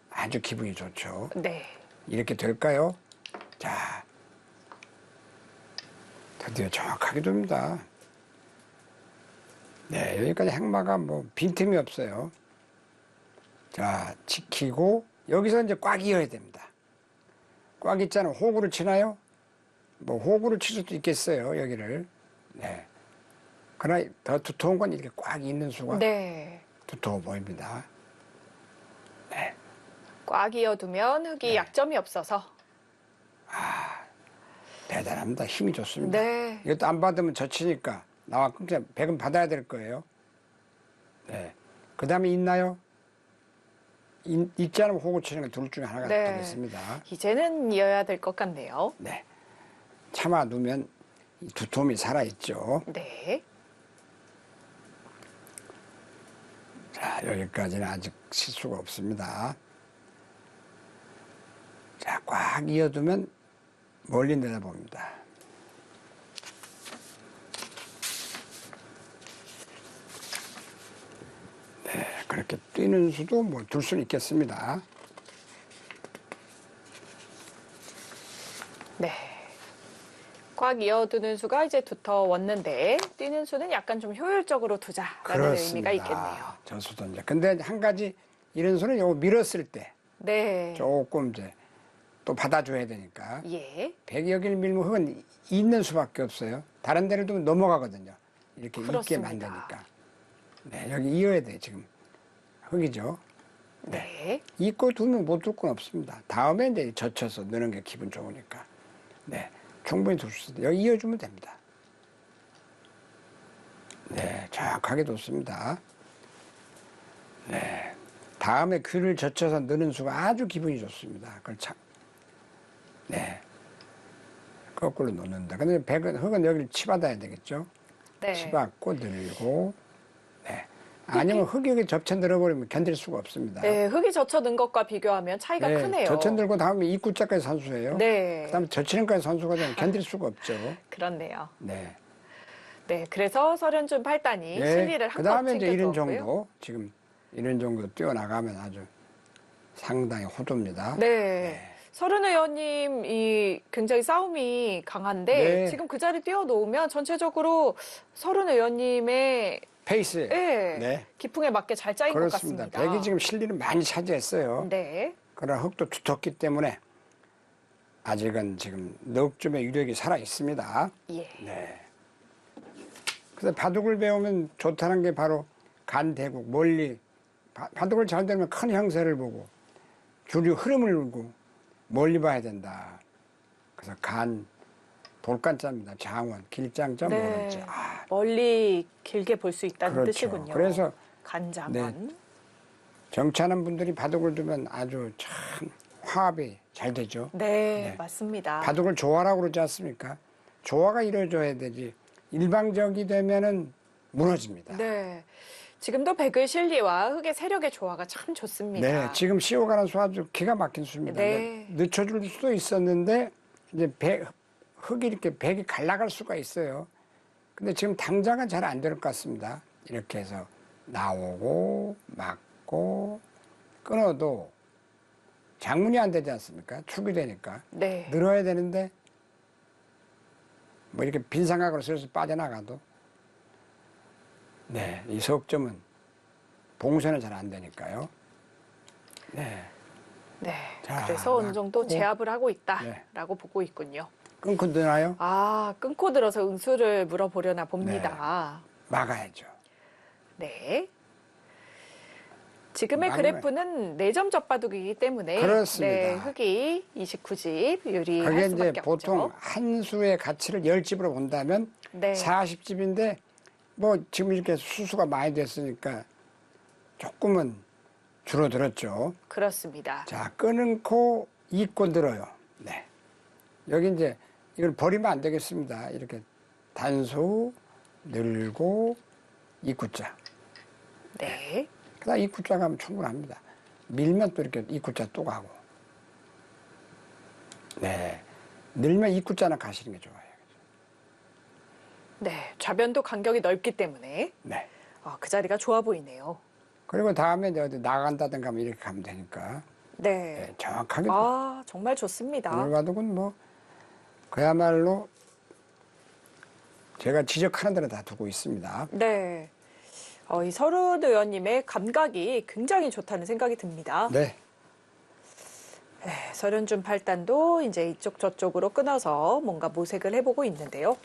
아주 기분이 좋죠. 네. 이렇게 될까요? 자, 드디어 정확하게 됩니다. 네, 여기까지 행마가 뭐 빈틈이 없어요. 자, 지키고 여기서 이제 꽉 이어야 됩니다. 꽉 있잖아요. 호구를 치나요? 뭐 호구를 칠 수도 있겠어요. 여기를. 네. 그러나 더 두터운 건 이렇게 꽉 있는 수가 네. 두터워 보입니다. 네. 꽉 이어두면 흙이 약점이 없어서. 대단합니다. 힘이 좋습니다. 네. 이것도 안 받으면 젖히니까 나와 끊겨 백은 받아야 될 거예요. 네. 그 다음에 있나요? 있지 않으면 호구 치는 게 둘 중에 하나가 네. 되겠습니다. 이제는 이어야 될 것 같네요. 네. 참아 두면 이 두툼이 살아있죠. 네. 자, 여기까지는 아직 실수가 없습니다. 자, 꽉 이어두면 멀리 내다봅니다. 네, 그렇게 뛰는 수도 뭐 둘 수는 있겠습니다. 네. 꽉 이어두는 수가 이제 두터웠는데 뛰는 수는 약간 좀 효율적으로 두자라는 의미가 있겠네요. 저 수도 이제. 근데 한 가지 이런 수는 요거 밀었을 때 네. 조금 이제 또 받아줘야 되니까. 예. 백이 여기를 밀면 흙은 있는 수밖에 없어요. 다른 데를 두면 넘어가거든요. 이렇게 있게 그렇습니다. 만드니까. 네, 여기 이어야 돼 지금. 흙이죠. 네. 잊고 두면 못 둘 건 없습니다. 다음에 이제 젖혀서 넣는 게 기분 좋으니까. 네, 충분히 둘 수 있어요. 여기 이어주면 됩니다. 네, 정확하게 뒀습니다. 네, 다음에 귀를 젖혀서 넣는 수가 아주 기분이 좋습니다. 그걸 참, 네, 거꾸로 놓는다. 근데 백은 흙은 여기를 치받아야 되겠죠. 네. 치받고 늘고, 네. 아니면 흙이 여기 접쳐 늘어버리면 견딜 수가 없습니다. 네, 흙이 젖혀 든 것과 비교하면 차이가 네, 크네요. 젖혀 늘고 다음에 입구자까지 선수예요. 네. 그다음에 젖히는까지 선수가 되면 견딜 수가 없죠. 그렇네요. 네. 네, 그래서 설현준 팔단이 네. 실리를 한껏 그다음에 이제 이런 챙겨주었고요. 정도 지금 이런 정도 뛰어나가면 아주 상당히 호도입니다. 네. 서른 의원님 이 굉장히 싸움이 강한데 네. 지금 그 자리 띄워놓으면 전체적으로 서른 의원님의 페이스. 네. 네. 기풍에 맞게 잘 짜인 것 그렇습니다. 같습니다. 백이 지금 실리를 많이 차지했어요. 네. 그러나 흙도 두텁기 때문에 아직은 지금 넉점의 유력이 살아 있습니다. 예. 네. 그래서 바둑을 배우면 좋다는 게 바로 간대국, 멀리 바둑을 잘 되면 큰 형세를 보고 줄이 흐름을 보고 멀리 봐야 된다. 그래서 간, 돌간자입니다. 장원, 길장자, 네. 모를자. 멀리 길게 볼 수 있다는 그렇죠. 뜻이군요. 그래서 간장원. 정치하는 분들이 바둑을 두면 아주 참 화합이 잘 되죠. 네, 맞습니다. 바둑을 조화라고 그러지 않습니까? 조화가 이루어져야 되지. 일방적이 되면은 무너집니다. 네. 지금도 백의 실리와 흙의 세력의 조화가 참 좋습니다. 네, 지금 씌워가는 수 아주 기가 막힌 수입니다. 네. 늦춰줄 수도 있었는데 이제 흙이 이렇게 백이 갈라갈 수가 있어요. 근데 지금 당장은 잘 안 될 것 같습니다. 이렇게 해서 나오고 막고 끊어도 장문이 안 되지 않습니까? 축이 되니까. 네. 늘어야 되는데 뭐 이렇게 빈 삼각으로 슬슬 빠져나가도 네, 이 석점은 봉쇄는 잘 안 되니까요. 네, 네. 자, 그래서 어느 정도 맞고. 제압을 하고 네. 있다라고 보고 있군요. 끊고 드나요? 아, 끊고 들어서 응수를 물어보려나 봅니다. 막아야죠. 네. 지금의 막으면- 그래프는 4점 젖바둑이기 때문에 그렇습니다. 네, 흙이 29집 유리할 그게 이제 수밖에 보통 없죠. 한 수의 가치를 10집으로 본다면 네. 40집인데 뭐 지금 이렇게 수수가 많이 됐으니까 조금은 줄어들었죠. 그렇습니다. 자, 끊고 잇고 늘어요. 네. 여기 이제 이걸 버리면 안 되겠습니다. 이렇게 단수, 늘고, 잇구자. 네. 그다음 잇구자 가면 충분합니다. 밀면 또 이렇게 잇구자 또 가고. 네. 늘면 잇구자나 가시는 게 좋아요. 네. 좌변도 간격이 넓기 때문에 네. 그 자리가 좋아 보이네요. 그리고 다음에 이제 어디 나간다든가 하면 이렇게 가면 되니까. 네. 네, 정확하게. 아, 정말 좋습니다. 오늘 바둑은 뭐, 그야말로 제가 지적하는 대로 다 두고 있습니다. 네. 이 서른 의원님의 감각이 굉장히 좋다는 생각이 듭니다. 네. 네, 서른준 팔단도 이제 이쪽 저쪽으로 끊어서 뭔가 모색을 해보고 있는데요.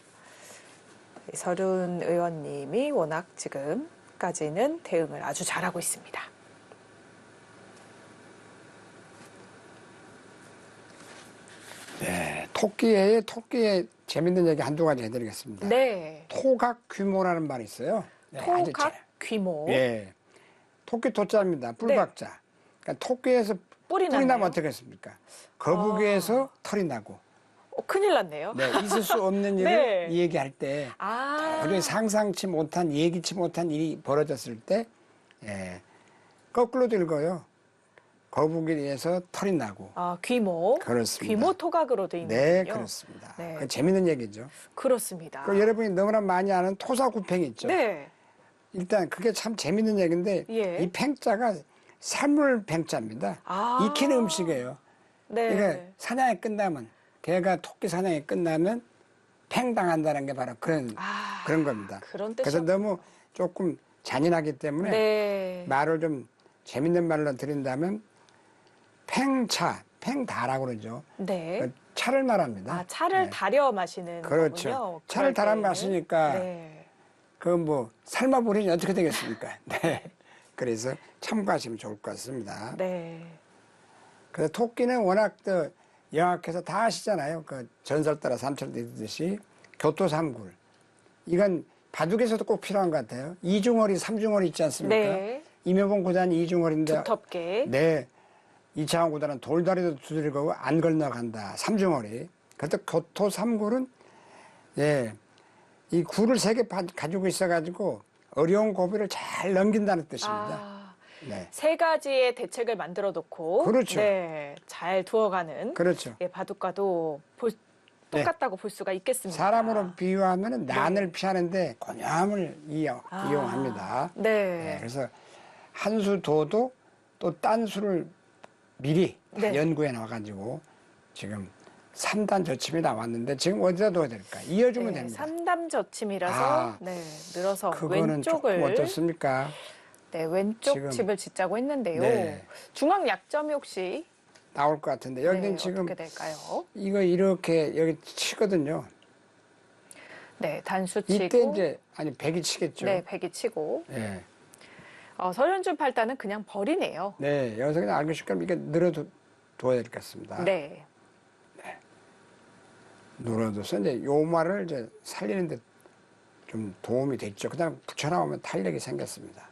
서른 의원님이 워낙 지금까지는 대응을 아주 잘하고 있습니다. 네. 토끼의 재밌는 얘기 한두 가지 해드리겠습니다. 네. 토각 규모라는 말이 있어요. 네, 아주 토각 귀모. 예. 토끼 토자입니다. 뿔박자. 그러니까 토끼에서 뿔이 뿔이 나면 났나요? 어떻게 했습니까? 거북이에서 털이 나고. 큰일 났네요. 네, 있을 수 없는 일을 네. 얘기할 때 아. 도저히 상상치 못한 예기치 못한 일이 벌어졌을 때 예, 거꾸로도 읽어요. 거북이에서 털이 나고. 귀모. 그렇습니다. 귀모 토각으로 돼 있는군요. 네, 그렇습니다. 네. 그 재밌는 얘기죠. 그렇습니다. 그리고 여러분이 너무나 많이 아는 토사구팽 있죠. 네. 일단 그게 참 재밌는 얘기인데 예. 이 팽자가 산물 팽자입니다. 아. 익히는 음식이에요. 네. 이게 사냥이 끝나면 개가 토끼 사냥이 끝나면 팽당한다는 게 바로 그런 겁니다. 그런 그래서 뜻이요. 너무 조금 잔인하기 때문에 네. 말을 좀 재밌는 말로 드린다면 팽차, 팽다라고 그러죠. 네. 그 차를 말합니다. 차를 네. 달여 마시는 그렇죠. 거군요. 차를 그럴 달아 때에는. 마시니까 네. 그 뭐 삶아 버리니 어떻게 되겠습니까? 네. 그래서 참고하시면 좋을 것 같습니다. 네. 그래서 토끼는 워낙 또 영악해서 다 아시잖아요. 그 전설 따라 삼철 되듯이 교토삼굴. 이건 바둑에서도 꼭 필요한 것 같아요. 이중허리, 삼중허리 있지 않습니까? 네. 임효봉 구단이 이중허리인데 두텁게. 네. 이창원 구단은 돌다리도 두드리고 안 건너간다. 삼중허리. 그래서 교토삼굴은 예. 이 굴을 3개 가지고 있어가지고 어려운 고비를 잘 넘긴다는 뜻입니다. 네. 3가지의 대책을 만들어 놓고 그렇죠. 네, 잘 두어가는 그렇죠. 예, 바둑과도 똑같다고 볼 수가 있겠습니다. 사람으로 비유하면 난을 피하는데 곤염을 이용합니다. 네. 네, 그래서 한 수 둬도 또 딴 수를 미리 네. 연구해 놔가지고 지금 3단 저침이 나왔는데 지금 어디다 둬야 될까? 이어주면 네, 됩니다. 3담 저침이라서 아, 네, 늘어서 그거는 조금 왼쪽을 어떻습니까? 네, 왼쪽 지금. 집을 짓자고 했는데요. 네. 중앙 약점이 혹시 나올 것 같은데 여기는 네, 지금 어떻게 될까요? 이거 이렇게 여기 치거든요. 네, 단수 치고 이때 이제 아니 백이 치겠죠. 네, 백이 치고 네. 서현준 팔단은 그냥 버리네요. 네, 여기서 그냥 알고 싶으면 이게 늘어둬야 될 것 같습니다. 네. 늘어둬서 이제 요 말을 이제 살리는데 좀 도움이 됐죠. 그다음 붙여나오면 탄력이 생겼습니다.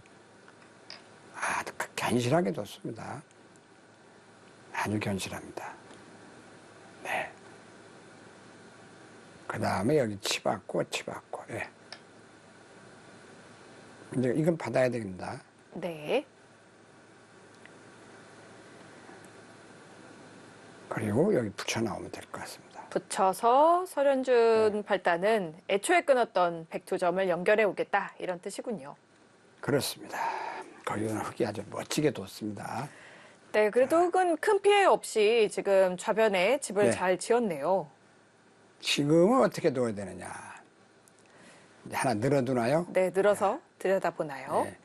아주 견실하게 뒀습니다. 아주 견실합니다. 네. 그 다음에 여기 치받고, 예. 이제 이건 받아야 됩니다. 네. 그리고 여기 붙여 나오면 될 것 같습니다. 붙여서 설현준 네. 팔단은 애초에 끊었던 백두점을 연결해 오겠다 이런 뜻이군요. 그렇습니다. 거기는 흙이 아주 멋지게 뒀습니다. 네, 그래도 흙은 큰 피해 없이 지금 좌변에 집을 네. 잘 지었네요. 지금은 어떻게 둬야 되느냐. 이제 하나 늘어두나요? 네, 늘어서 들여다보나요? 네.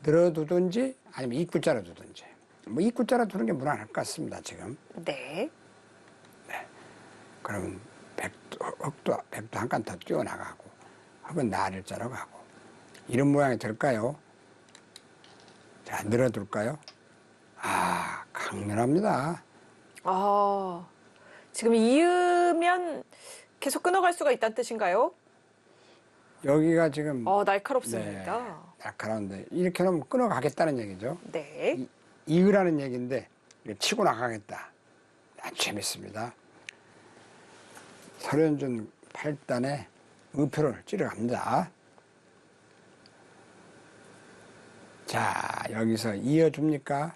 늘어두든지 아니면 입구자로 두든지. 뭐 입구자로 두는 게 무난할 것 같습니다. 지금. 네. 그러면 흙도 한 칸 더 뛰어나가고 흙은 나를자로 가고 이런 모양이 될까요? 자, 늘어둘까요? 아, 강렬합니다. 아, 지금 이으면 계속 끊어갈 수가 있다는 뜻인가요? 여기가 지금 날카롭습니다. 날카로운데 이렇게 하면 끊어가겠다는 얘기죠. 네. 이으라는 얘기인데 이거 치고 나가겠다. 아주 재밌습니다. 설현준 8단에 의표를 찌러갑니다. 자, 여기서 이어줍니까?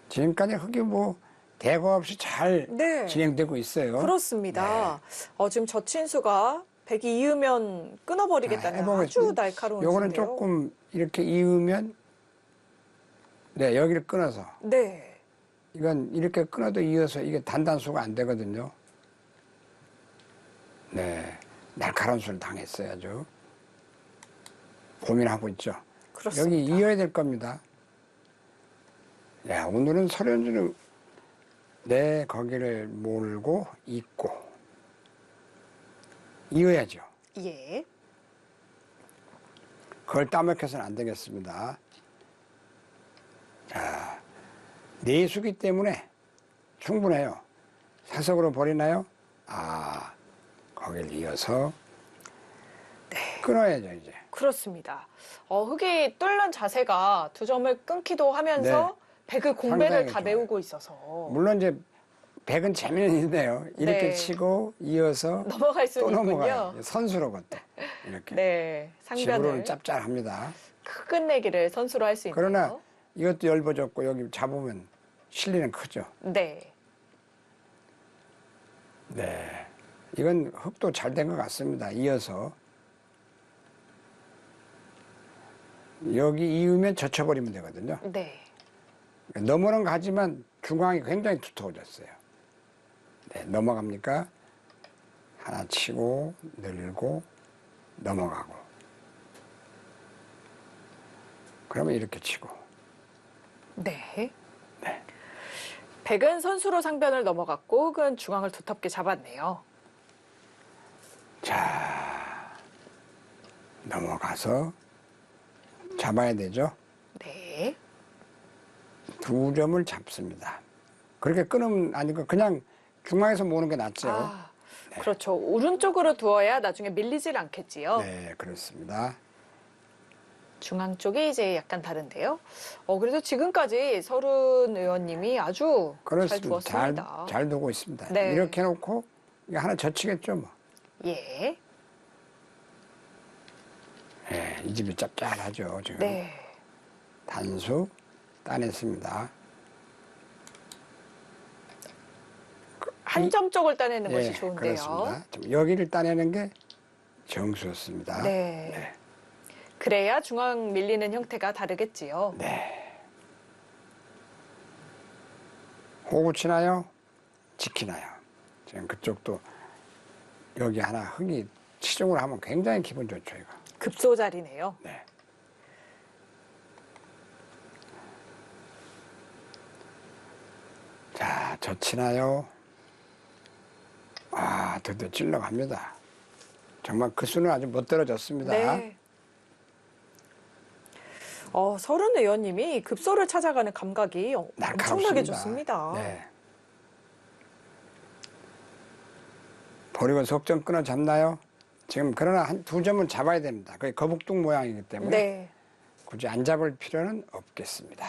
지금까지 흙이 뭐 대거 없이 잘 네. 진행되고 있어요. 그렇습니다. 지금 저친수가 백이 이으면 끊어버리겠다는 자, 아주 날카로운 요거는 수인데요. 조금 이렇게 이으면 네, 여기를 끊어서 네. 이건 이렇게 끊어도 이어서 이게 단단수가 안 되거든요. 네, 날카로운 수를 당했어요, 아주. 고민하고 있죠. 그렇습니다. 여기 이어야 될 겁니다. 야, 오늘은 설현준은 네, 거기를 몰고 잇고 이어야죠. 예. 그걸 따먹혀서는 안 되겠습니다. 자, 내수기 때문에 충분해요. 사석으로 버리나요? 아, 거길 이어서 끊어야죠, 이제. 그렇습니다. 흙이 뚫는 자세가 두 점을 끊기도 하면서 백을 공배를 상당히 다 좋아요. 메우고 있어서 물론 이제 백은 재미는 있는데요. 이렇게 네. 치고 이어서 넘어갈 또 수는 넘어가요. 있군요. 선수로 것도 이렇게. 네. 집으로는 상변을 짭짤합니다. 끝내기를 선수로 할 수 있네요. 그러나 이것도 엷어졌고 여기 잡으면 실리는 크죠. 네. 네. 이건 흙도 잘 된 것 같습니다. 이어서. 여기 이으면 젖혀버리면 되거든요. 네. 넘어는 가지만 중앙이 굉장히 두터워졌어요. 네, 넘어갑니까? 하나 치고 늘고 넘어가고. 그러면 이렇게 치고. 네. 네. 백은 선수로 상변을 넘어갔고 흙은 중앙을 두텁게 잡았네요. 자, 넘어가서 잡아야 되죠. 네. 두 점을 잡습니다. 그렇게 끊으면 아니고 그냥 중앙에서 모으는 게 낫죠. 그렇죠. 오른쪽으로 두어야 나중에 밀리질 않겠지요. 네, 그렇습니다. 중앙 쪽이 이제 약간 다른데요. 그래도 지금까지 서른 의원님이 아주 잘 그렇습니다. 두었습니다. 잘 두고 있습니다. 네. 이렇게 해놓고 이거 하나 젖히겠죠, 뭐. 예. 네, 이 집이 짭짤하죠, 지금. 네. 단수 따냈습니다. 한 점 쪽을 따내는 예, 것이 좋은데요. 그렇습니다. 좀 여기를 따내는 게 정수였습니다. 네. 그래야 중앙 밀리는 형태가 다르겠지요. 네. 호구 치나요? 지키나요? 지금 그쪽도 여기 하나 흙이 치중을 하면 굉장히 기분 좋죠, 이거. 급소자리네요. 네. 자, 저 치나요? 아, 드디어 찔러갑니다. 정말 그 수는 아주 못 떨어졌습니다. 네. 서른 의원님이 급소를 찾아가는 감각이 엄청나게 날카롭습니다. 좋습니다. 네. 버리고 속점 끊어 잡나요? 지금 그러나 한 두 점은 잡아야 됩니다. 그게 거북둥 모양이기 때문에 네. 굳이 안 잡을 필요는 없겠습니다.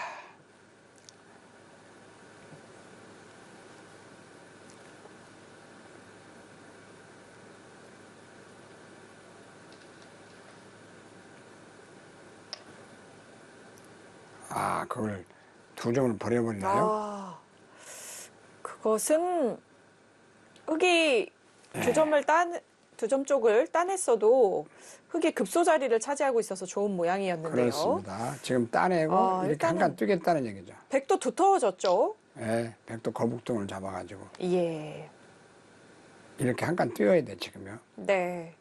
아, 그걸 두 점을 버려버리나요? 아, 그것은 흙이 네. 두 점 쪽을 따냈어도 흙이 급소 자리를 차지하고 있어서 좋은 모양이었는데요. 그렇습니다. 지금 따내고 아, 이렇게 일단은 한칸 뜨겠다는 얘기죠. 백도 두터워졌죠? 예, 백도 거북등을 잡아가지고 예. 이렇게 한칸 띄어야 돼 지금요. 네.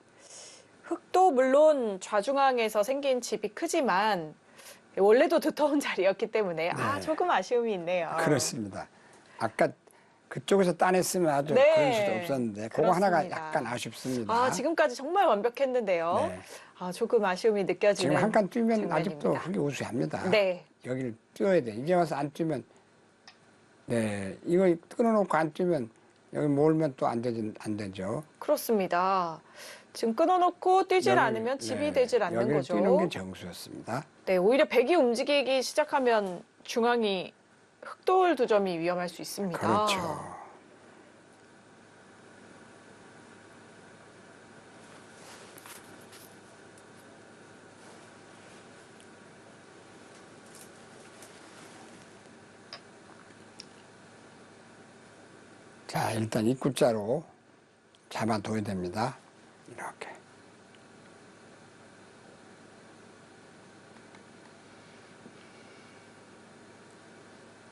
흙도 물론 좌중앙에서 생긴 집이 크지만 원래도 두터운 자리였기 때문에 네. 조금 아쉬움이 있네요. 그렇습니다. 아까 그쪽에서 따냈으면 아주 네. 그럴 수도 없었는데 그거 하나가 그렇습니다. 약간 아쉽습니다. 지금까지 정말 완벽했는데요. 네. 조금 아쉬움이 느껴지는 지금 한 칸 뛰면 장면입니다. 아직도 흙이 우수합니다. 네. 여기를 뛰어야 돼. 이제 와서 안 뛰면 네 이거 끊어놓고 안 뛰면 여기 몰면 또 안 되죠. 그렇습니다. 지금 끊어놓고 뛰질 여기, 않으면 집이 네, 되질 않는 여기를 거죠. 뛰는 게 정수였습니다. 네, 오히려 백이 움직이기 시작하면 중앙이 흑돌 두 점이 위험할 수 있습니다. 그렇죠. 자, 일단 입구자로 잡아둬야 됩니다. 이렇게.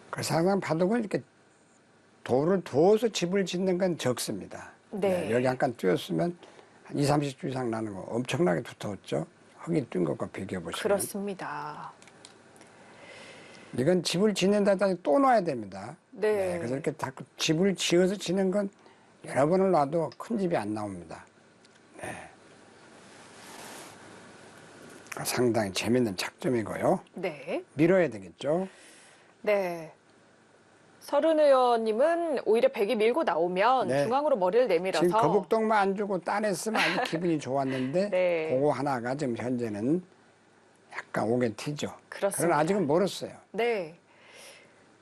그래서 항상 바둑은 이렇게 돌을 두어서 집을 짓는 건 적습니다. 네. 여기 한 칸 띄었으면 한 20, 30주 이상 나는 거 엄청나게 두터웠죠. 흙이 뛴 것과 비교해보시면. 그렇습니다. 이건 집을 짓는다더니 또 놔야 됩니다. 네. 그래서 이렇게 자꾸 집을 지어서 지는 건 여러 번을 놔도 큰 집이 안 나옵니다. 네. 상당히 재밌는 작점이고요. 네. 밀어야 되겠죠. 네. 서른 의원님은 오히려 백이 밀고 나오면 네. 중앙으로 머리를 내밀어서 지금 거북동만 안 주고 따냈으면 아주 기분이 좋았는데 네. 그거 하나가 지금 현재는 약간 오게 튀죠. 그렇습니다. 그러나 아직은 멀었어요. 네.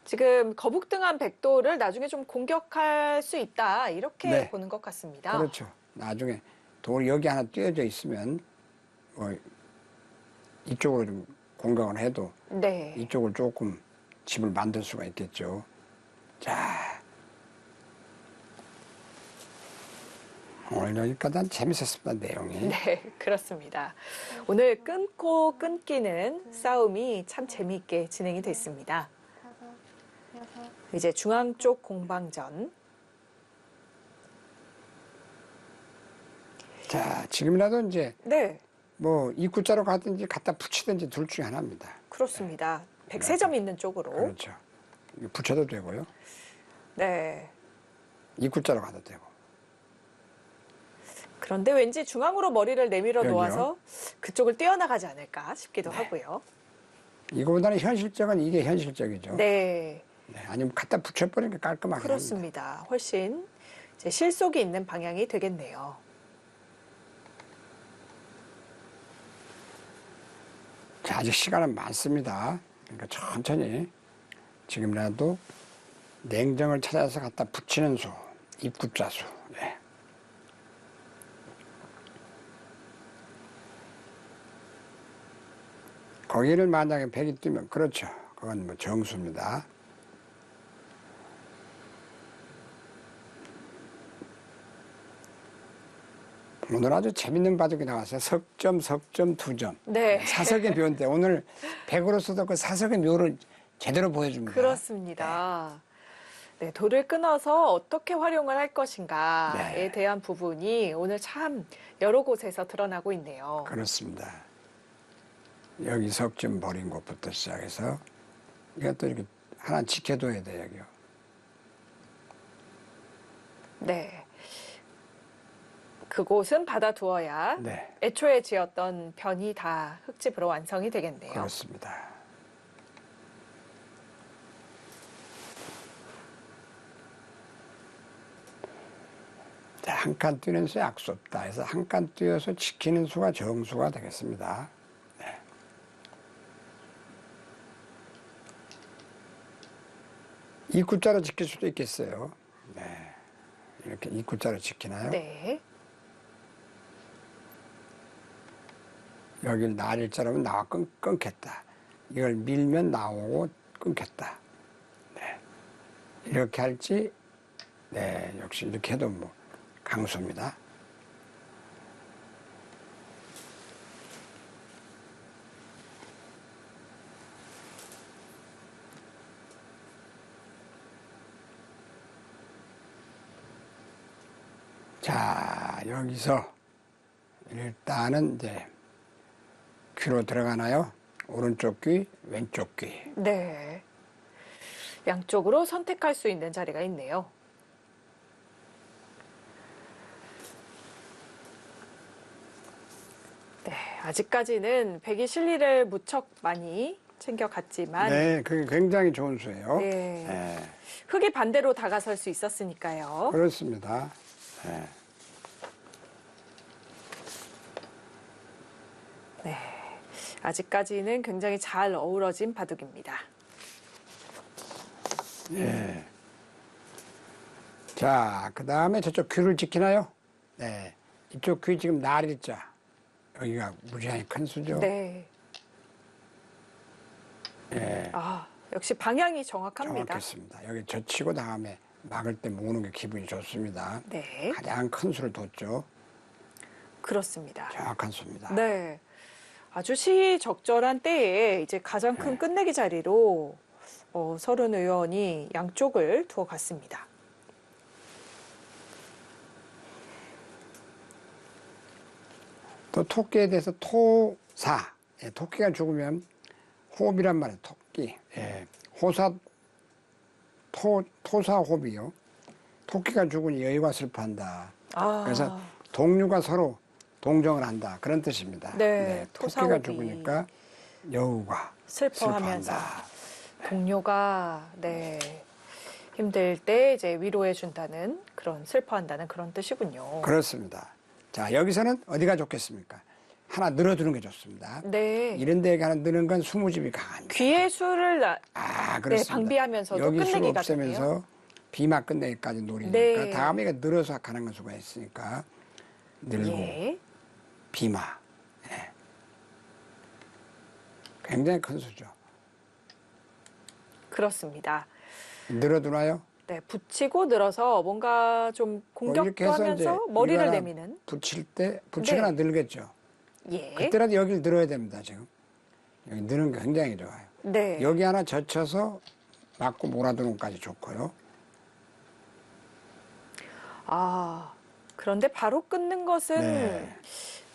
지금 거북등한 백도를 나중에 좀 공격할 수 있다 이렇게 네. 보는 것 같습니다. 그렇죠. 나중에 돌 여기 하나 띄어져 있으면 이쪽으로 좀 공격을 해도 네. 이쪽을 조금 집을 만들 수가 있겠죠. 자, 오늘 여기까지 재밌었습니다, 내용이. 네, 그렇습니다. 오늘 끊고 끊기는 싸움이 참 재미있게 진행이 됐습니다. 이제 중앙 쪽 공방전. 자, 지금이라도 이제 네, 뭐 입구자로 가든지 갖다 붙이든지 둘 중에 하나입니다. 그렇습니다. 103점 있는 쪽으로. 그렇죠. 이거 붙여도 되고요. 네. 입구자로 가도 되고. 그런데 왠지 중앙으로 머리를 내밀어 여기요? 놓아서 그쪽을 뛰어나가지 않을까 싶기도 하고요. 이거보다는 현실적은 이게 현실적이죠. 네, 네, 아니면 갖다 붙여버리는 게 깔끔하게 합니다. 그렇습니다. 훨씬 이제 실속이 있는 방향이 되겠네요. 자, 아직 시간은 많습니다. 그러니까 천천히 지금이라도 냉정을 찾아서 갖다 붙이는 수, 입구자 수. 네. 거기를 만약에 백이 뜨면 그렇죠. 그건 뭐 정수입니다. 오늘 아주 재밌는 바둑이 나왔어요. 석점, 석점, 두점. 네. 사석의 묘인데 오늘 백으로서도 그 사석의 묘를 제대로 보여줍니다. 그렇습니다. 네, 돌을 끊어서 어떻게 활용을 할 것인가에 네. 대한 부분이 오늘 참 여러 곳에서 드러나고 있네요. 그렇습니다. 여기 석점 버린 곳부터 시작해서 이것도 이렇게 하나 지켜둬야 돼요, 여기요. 네. 그곳은 받아두어야 네, 애초에 지었던 변이 다 흙집으로 완성이 되겠네요. 그렇습니다. 자, 한 칸 뛰는 수 약수 없다 해서 한 칸 뛰어서 지키는 수가 정수가 되겠습니다. 네. 입구자로 지킬 수도 있겠어요. 네. 이렇게 입구자로 지키나요? 네. 여길 나릴 자라면 나와 끊겠다. 이걸 밀면 나오고 끊겼다. 네. 이렇게 할지, 네, 역시 이렇게 해도 뭐 강수입니다. 자, 여기서 일단은 이제 귀로 들어가나요? 오른쪽 귀, 왼쪽 귀. 네. 양쪽으로 선택할 수 있는 자리가 있네요. 네, 아직까지는 백이 실리를 무척 많이 챙겨갔지만 네, 그게 굉장히 좋은 수예요. 네. 네, 흙이 반대로 다가설 수 있었으니까요. 그렇습니다. 네. 네, 아직까지는 굉장히 잘 어우러진 바둑입니다. 예. 자, 그 다음에 저쪽 귀를 지키나요? 네. 이쪽 귀 지금 날일자. 여기가 무지하게 큰 수죠. 네. 예. 아, 역시 방향이 정확합니다. 정확했습니다. 여기 젖히고 다음에 막을 때 모으는 게 기분이 좋습니다. 네, 가장 큰 수를 뒀죠. 그렇습니다. 정확한 수입니다. 네. 아주 시적절한 때에 이제 가장 큰 끝내기 자리로 서른 의원이 양쪽을 두어 갔습니다. 또 토끼에 대해서 토사. 예, 토끼가 죽으면 호흡이란 말이에요. 토끼. 예, 토사호흡이요. 토끼가 죽으니 여유가 슬퍼한다. 아, 그래서 동류가 서로 동정을 한다. 그런 뜻입니다. 네, 토끼가 토사호흡이 죽으니까 여우가 슬퍼하면서 슬퍼한다. 동료가 힘들 때 이제 위로해 준다는 그런 슬퍼한다는 그런 뜻이군요. 그렇습니다. 자, 여기서는 어디가 좋겠습니까? 하나 늘어두는 게 좋습니다. 네. 이런 데에 하나 넣는 건 수무집이 강합니다. 귀의 수를 그렇습니다. 방비하면서도 여기 수 끝내기가 없애면서 되네요. 비막 끝내기까지 노리니까 네. 다음에 이거 늘어서 가는 수가 있으니까 늘고 예. 비마. 예. 굉장히 큰 수죠. 그렇습니다. 늘어두나요? 네, 붙이고 늘어서 뭔가 좀 공격도 이렇게 해서 이제 하면서 머리를 이거 하나 내미는. 붙일 때 붙이거나 늘겠죠. 예. 그때라도 여기를 늘어야 됩니다. 지금 여기 느는 게 굉장히 좋아요. 네. 여기 하나 젖혀서 맞고 몰아두는 것까지 좋고요. 아, 그런데 바로 끊는 것은 네.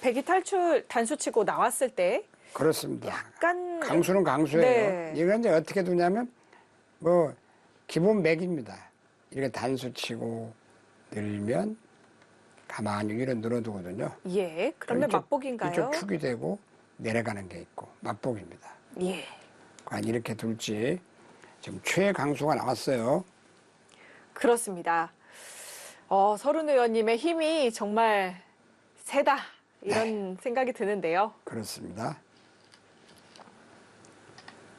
백이 탈출 단수치고 나왔을 때 그렇습니다. 약간 강수는 강수예요. 네. 이건 이제 어떻게 두냐면 뭐 기본 맥입니다. 이렇게 단수 치고 늘면 가만히 위로 늘어두거든요. 예. 그러면 이쪽, 맛보기인가요? 이쪽 축이 되고 내려가는 게 있고 맛보기입니다. 예. 과연 이렇게 둘지 지금 최강수가 나왔어요. 그렇습니다. 서른 의원님의 힘이 정말 세다 이런 생각이 드는데요. 그렇습니다.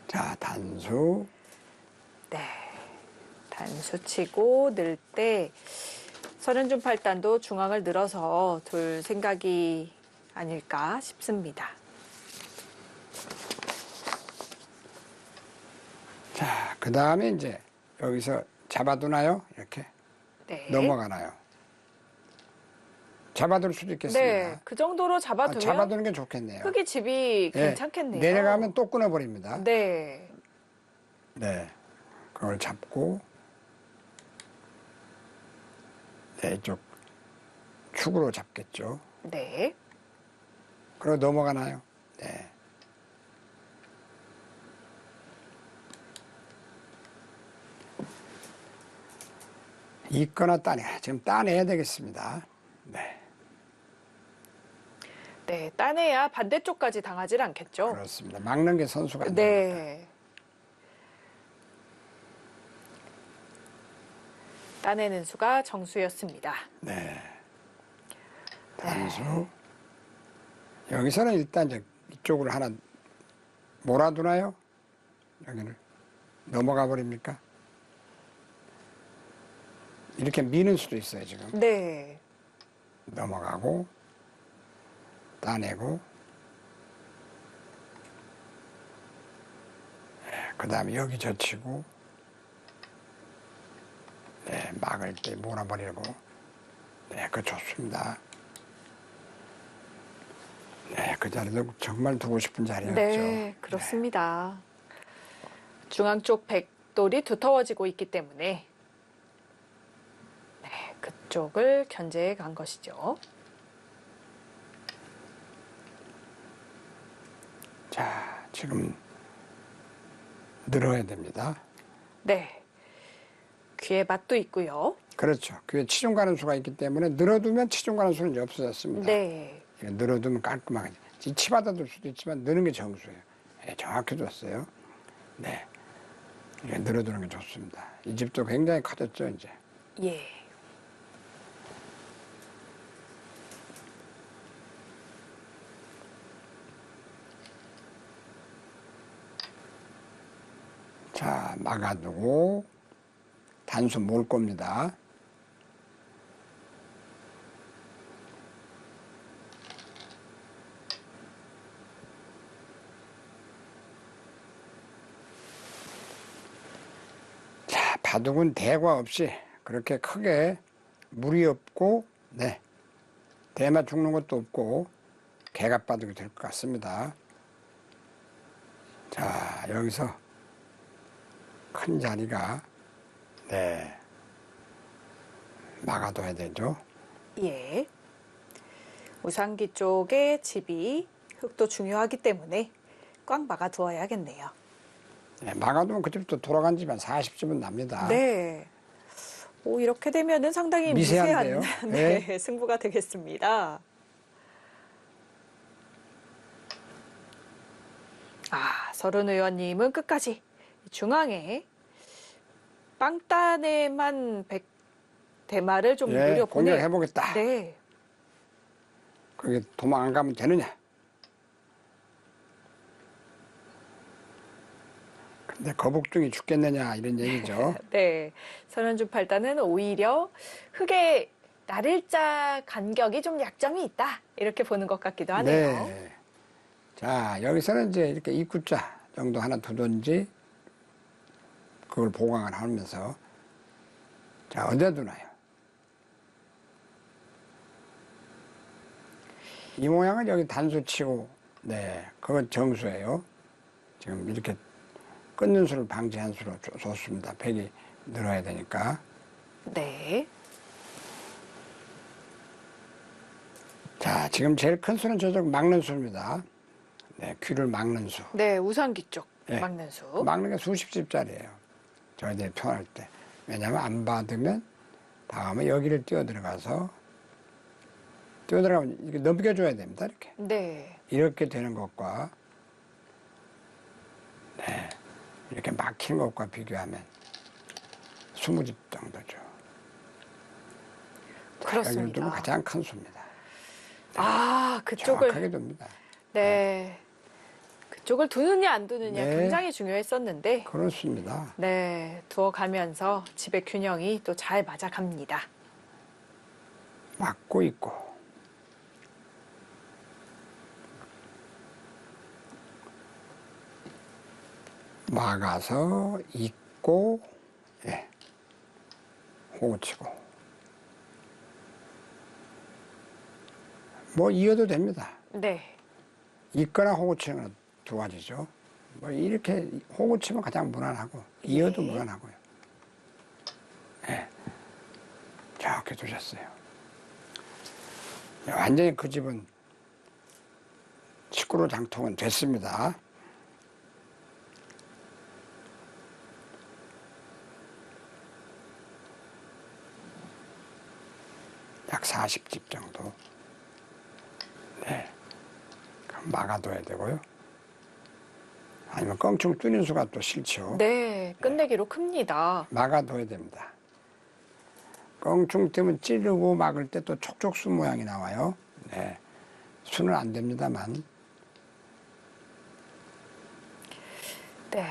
자, 단수. 네. 단수치고 늘 때 서른준 팔단도 중앙을 늘어서 둘 생각이 아닐까 싶습니다. 자, 그 다음에 이제 여기서 잡아두나요? 이렇게 네. 넘어가나요? 잡아둘 수도 있겠습니다. 네. 그 정도로 잡아두면 잡아두는 게 좋겠네요. 흙이 집이 예, 괜찮겠네요. 내려가면 또 끊어버립니다. 네. 네. 그걸 잡고, 네, 이쪽 축으로 잡겠죠. 네. 그리고 넘어가나요? 네. 있거나 따내. 지금 따내야 되겠습니다. 네. 네. 따내야 반대쪽까지 당하질 않겠죠. 그렇습니다. 막는 게 선수가 안 됩니다. 네. 따내는 수가 정수였습니다. 네. 단수. 여기서는 일단 이제 이쪽으로 하나 몰아두나요? 여기를 넘어가 버립니까? 이렇게 미는 수도 있어요, 지금. 네. 넘어가고, 따내고, 그 다음에 여기 젖히고, 네, 막을 때 몰아버리고, 네, 그 좋습니다. 네, 그 자리도 정말 두고 싶은 자리였죠. 네, 그렇습니다. 중앙 쪽 백돌이 두터워지고 있기 때문에 네, 그쪽을 견제해 간 것이죠. 자, 지금 늘어야 됩니다. 네, 귀에 맛도 있고요. 그렇죠. 귀에 치중 가는 수가 있기 때문에 늘어두면 치중 가는 수는 이제 없어졌습니다. 네, 이거 늘어두면 깔끔하게. 치받아 둘 수도 있지만 느는 게 정수예요. 네, 정확히 줬어요. 네. 이게 늘어두는 게 좋습니다. 이 집도 굉장히 커졌죠, 이제. 예. 자, 막아두고 단수 몰 겁니다. 자, 바둑은 대과 없이 그렇게 크게 무리 없고, 네, 대마 죽는 것도 없고 개갑 바둑이 될 것 같습니다. 자, 여기서 큰 자리가 네 막아둬야 되죠. 예. 우상기 쪽에 집이 흙도 중요하기 때문에 꽉 막아두어야겠네요. 네, 막아두면 그 집도 돌아간 집은 40집은 납니다. 네. 오, 이렇게 되면은 상당히 미세한데요? 미세한 네, 승부가 되겠습니다. 아, 서른 의원님은 끝까지 중앙에 빵단에만 대마를 좀 예, 노려보네. 공격해보겠다. 네. 그게 도망 안 가면 되느냐? 근데 거북중이 죽겠느냐 이런 얘기죠. 네. 선현주 팔단은 오히려 흙의 날일자 간격이 좀 약점이 있다. 이렇게 보는 것 같기도 하네요. 네. 자, 여기서는 이제 이렇게 입구자 정도 하나 두든지 그걸 보강을 하면서 자, 어디다 두나요? 이 모양은 여기 단수 치고 네, 그건 정수예요. 지금 이렇게 끊는 수를 방지한 수로 좋습니다. 백이 늘어야 되니까. 네. 자, 지금 제일 큰 수는 저쪽 막는 수입니다. 네, 귀를 막는 수. 네, 우상기 쪽 네. 막는 수. 막는 게 수십 집짜리예요. 저희들이 표현할 때. 왜냐하면 안 받으면 다음에 여기를 뛰어들어가면 이렇게 넘겨줘야 됩니다. 이렇게. 네. 이렇게 되는 것과 네, 이렇게 막히는 것과 비교하면 20집 정도죠. 여기를 그렇습니다. 두면 가장 큰 수입니다. 아, 그쪽을 정확하게 둡니다. 네. 그쪽을 두느냐 안 두느냐 네. 굉장히 중요했었는데 그렇습니다. 네, 두어가면서 집의 균형이 또 잘 맞아갑니다. 막고 있고 막아서 있고 예, 호치고 뭐 이어도 됩니다. 네. 있거나 호구 치는 건 두 가지죠. 뭐 이렇게 호구 치면 가장 무난하고 이어도 네. 무난하고요. 예, 저렇게 두셨어요. 완전히 그 집은 식구로 장통은 됐습니다. 약 40집 정도. 네. 그럼 막아둬야 되고요. 아니면 껑충 뚫는 수가 또 싫죠. 네, 끝내기로 큽니다. 막아둬야 됩니다. 껑충 뜨면 찌르고 막을 때 또 촉촉수 모양이 나와요. 네. 수는 안 됩니다만. 네.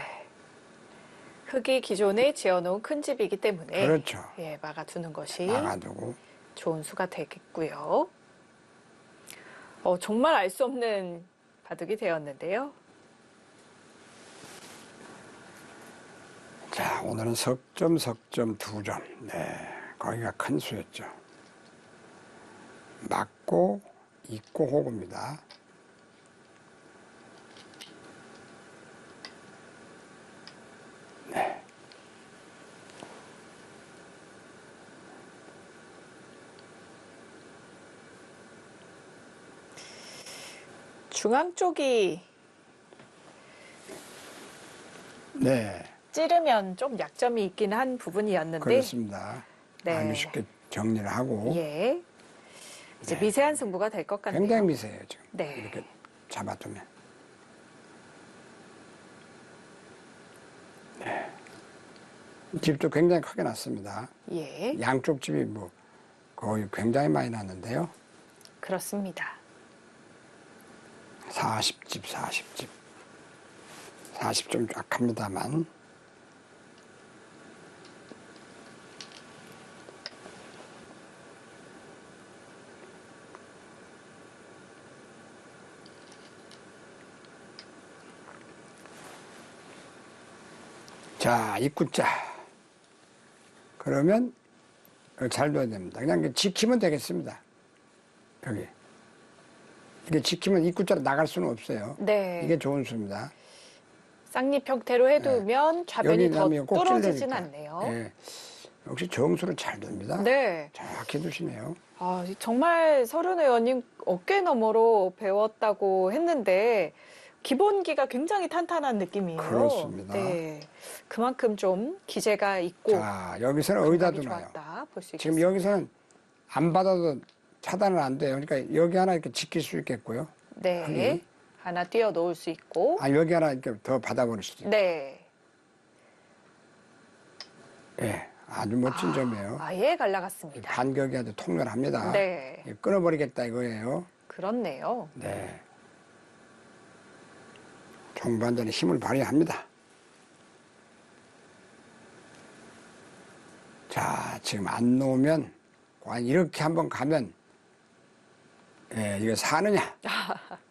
흙이 기존에 지어놓은 큰 집이기 때문에 그렇죠. 예, 막아두는 것이 막아두고. 좋은 수가 되겠고요. 정말 알 수 없는 바둑이 되었는데요. 자, 오늘은 석점, 석점, 2점. 네, 거기가 큰 수였죠. 맞고, 있고, 호구입니다. 네. 중앙 쪽이 네, 찌르면 좀 약점이 있긴 한 부분이었는데. 그렇습니다. 네. 아주 쉽게 정리를 하고. 예. 이제 네. 미세한 승부가 될 것 같네요. 굉장히 미세해요, 지금. 네. 이렇게 잡아두면. 네. 집도 굉장히 크게 났습니다. 예. 양쪽 집이 뭐 거의 굉장히 많이 났는데요. 그렇습니다. 40집, 40집. 40 좀 쫙 합니다만. 자, 입구자. 그러면 잘 둬야 됩니다. 그냥 이렇게 지키면 되겠습니다. 여기. 이게 지키면 입구자로 나갈 수는 없어요. 네. 이게 좋은 수입니다. 쌍립 형태로 해두면 좌변이 더 나면 꼭 뚫어지진 찔리니까. 않네요. 예. 역시 정수를 잘 둡니다. 네. 정확히 두시네요. 아, 정말 서른 의원님 어깨 너머로 배웠다고 했는데 기본기가 굉장히 탄탄한 느낌이에요. 그렇습니다. 네. 그만큼 좀 기재가 있고 자, 여기서는 어디다 감각이 두나요? 좋았다 볼 수 지금 있겠습니다. 여기서는 안 받아도 차단은 안 돼요. 그러니까 여기 하나 이렇게 지킬 수 있겠고요. 네. 크기. 하나 띄워 놓을 수 있고. 아, 여기 하나 이렇게 더 받아버릴 수도 있고. 네. 예, 아주 멋진 점이에요. 아예 갈라갔습니다. 반격이 아주 통렬합니다. 네. 예, 끊어버리겠다 이거예요. 그렇네요. 네. 종반전에 힘을 발휘합니다. 자, 지금 안 놓으면, 과연 이렇게 한번 가면, 예, 이거 사느냐.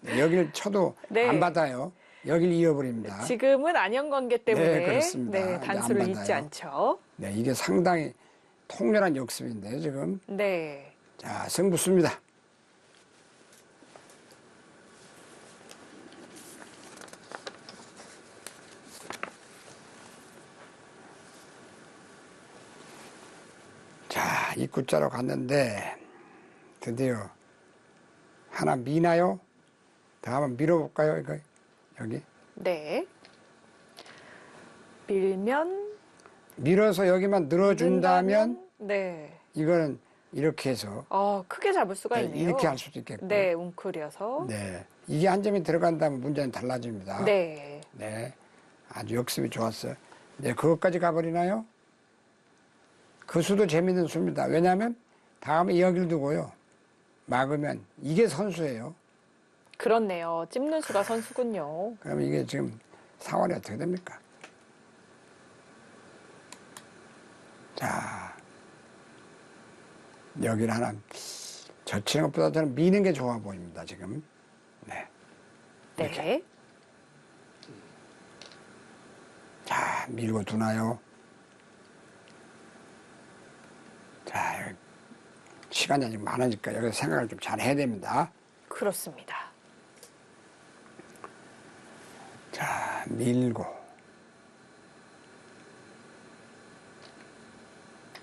네, 여기를 쳐도 네. 안 받아요. 여기를 이어버립니다. 지금은 안형관계 때문에 네, 그렇습니다. 네, 이제 단수를 안 잊지 받아요. 않죠. 네, 이게 상당히 통렬한 역습인데요, 지금. 네. 자, 승부수입니다. 자, 입구자로 갔는데 드디어 하나 미나요? 더 한번 밀어볼까요? 이거 여기 네. 밀면 밀어서 여기만 늘어준다면 네. 이거는 이렇게 해서 크게 잡을 수가 네, 있네요. 이렇게 할 수도 있겠고. 네, 웅크려서. 네, 이게 한 점이 들어간다면 문제는 달라집니다. 네. 네, 아주 역습이 좋았어요. 네, 그것까지 가버리나요? 그 수도 재밌는 수입니다. 왜냐하면 다음에 여기를 두고요. 막으면 이게 선수예요. 그렇네요. 찝는 수가 선수군요. 그러면 이게 지금 상황이 어떻게 됩니까? 자, 여기를 하나 젖히는 것보다 저는 미는 게 좋아 보입니다, 지금. 네. 이렇게. 네. 자, 밀고 두나요? 자, 시간이 아직 많으니까 여기서 생각을 좀 잘 해야 됩니다. 그렇습니다. 자, 밀고.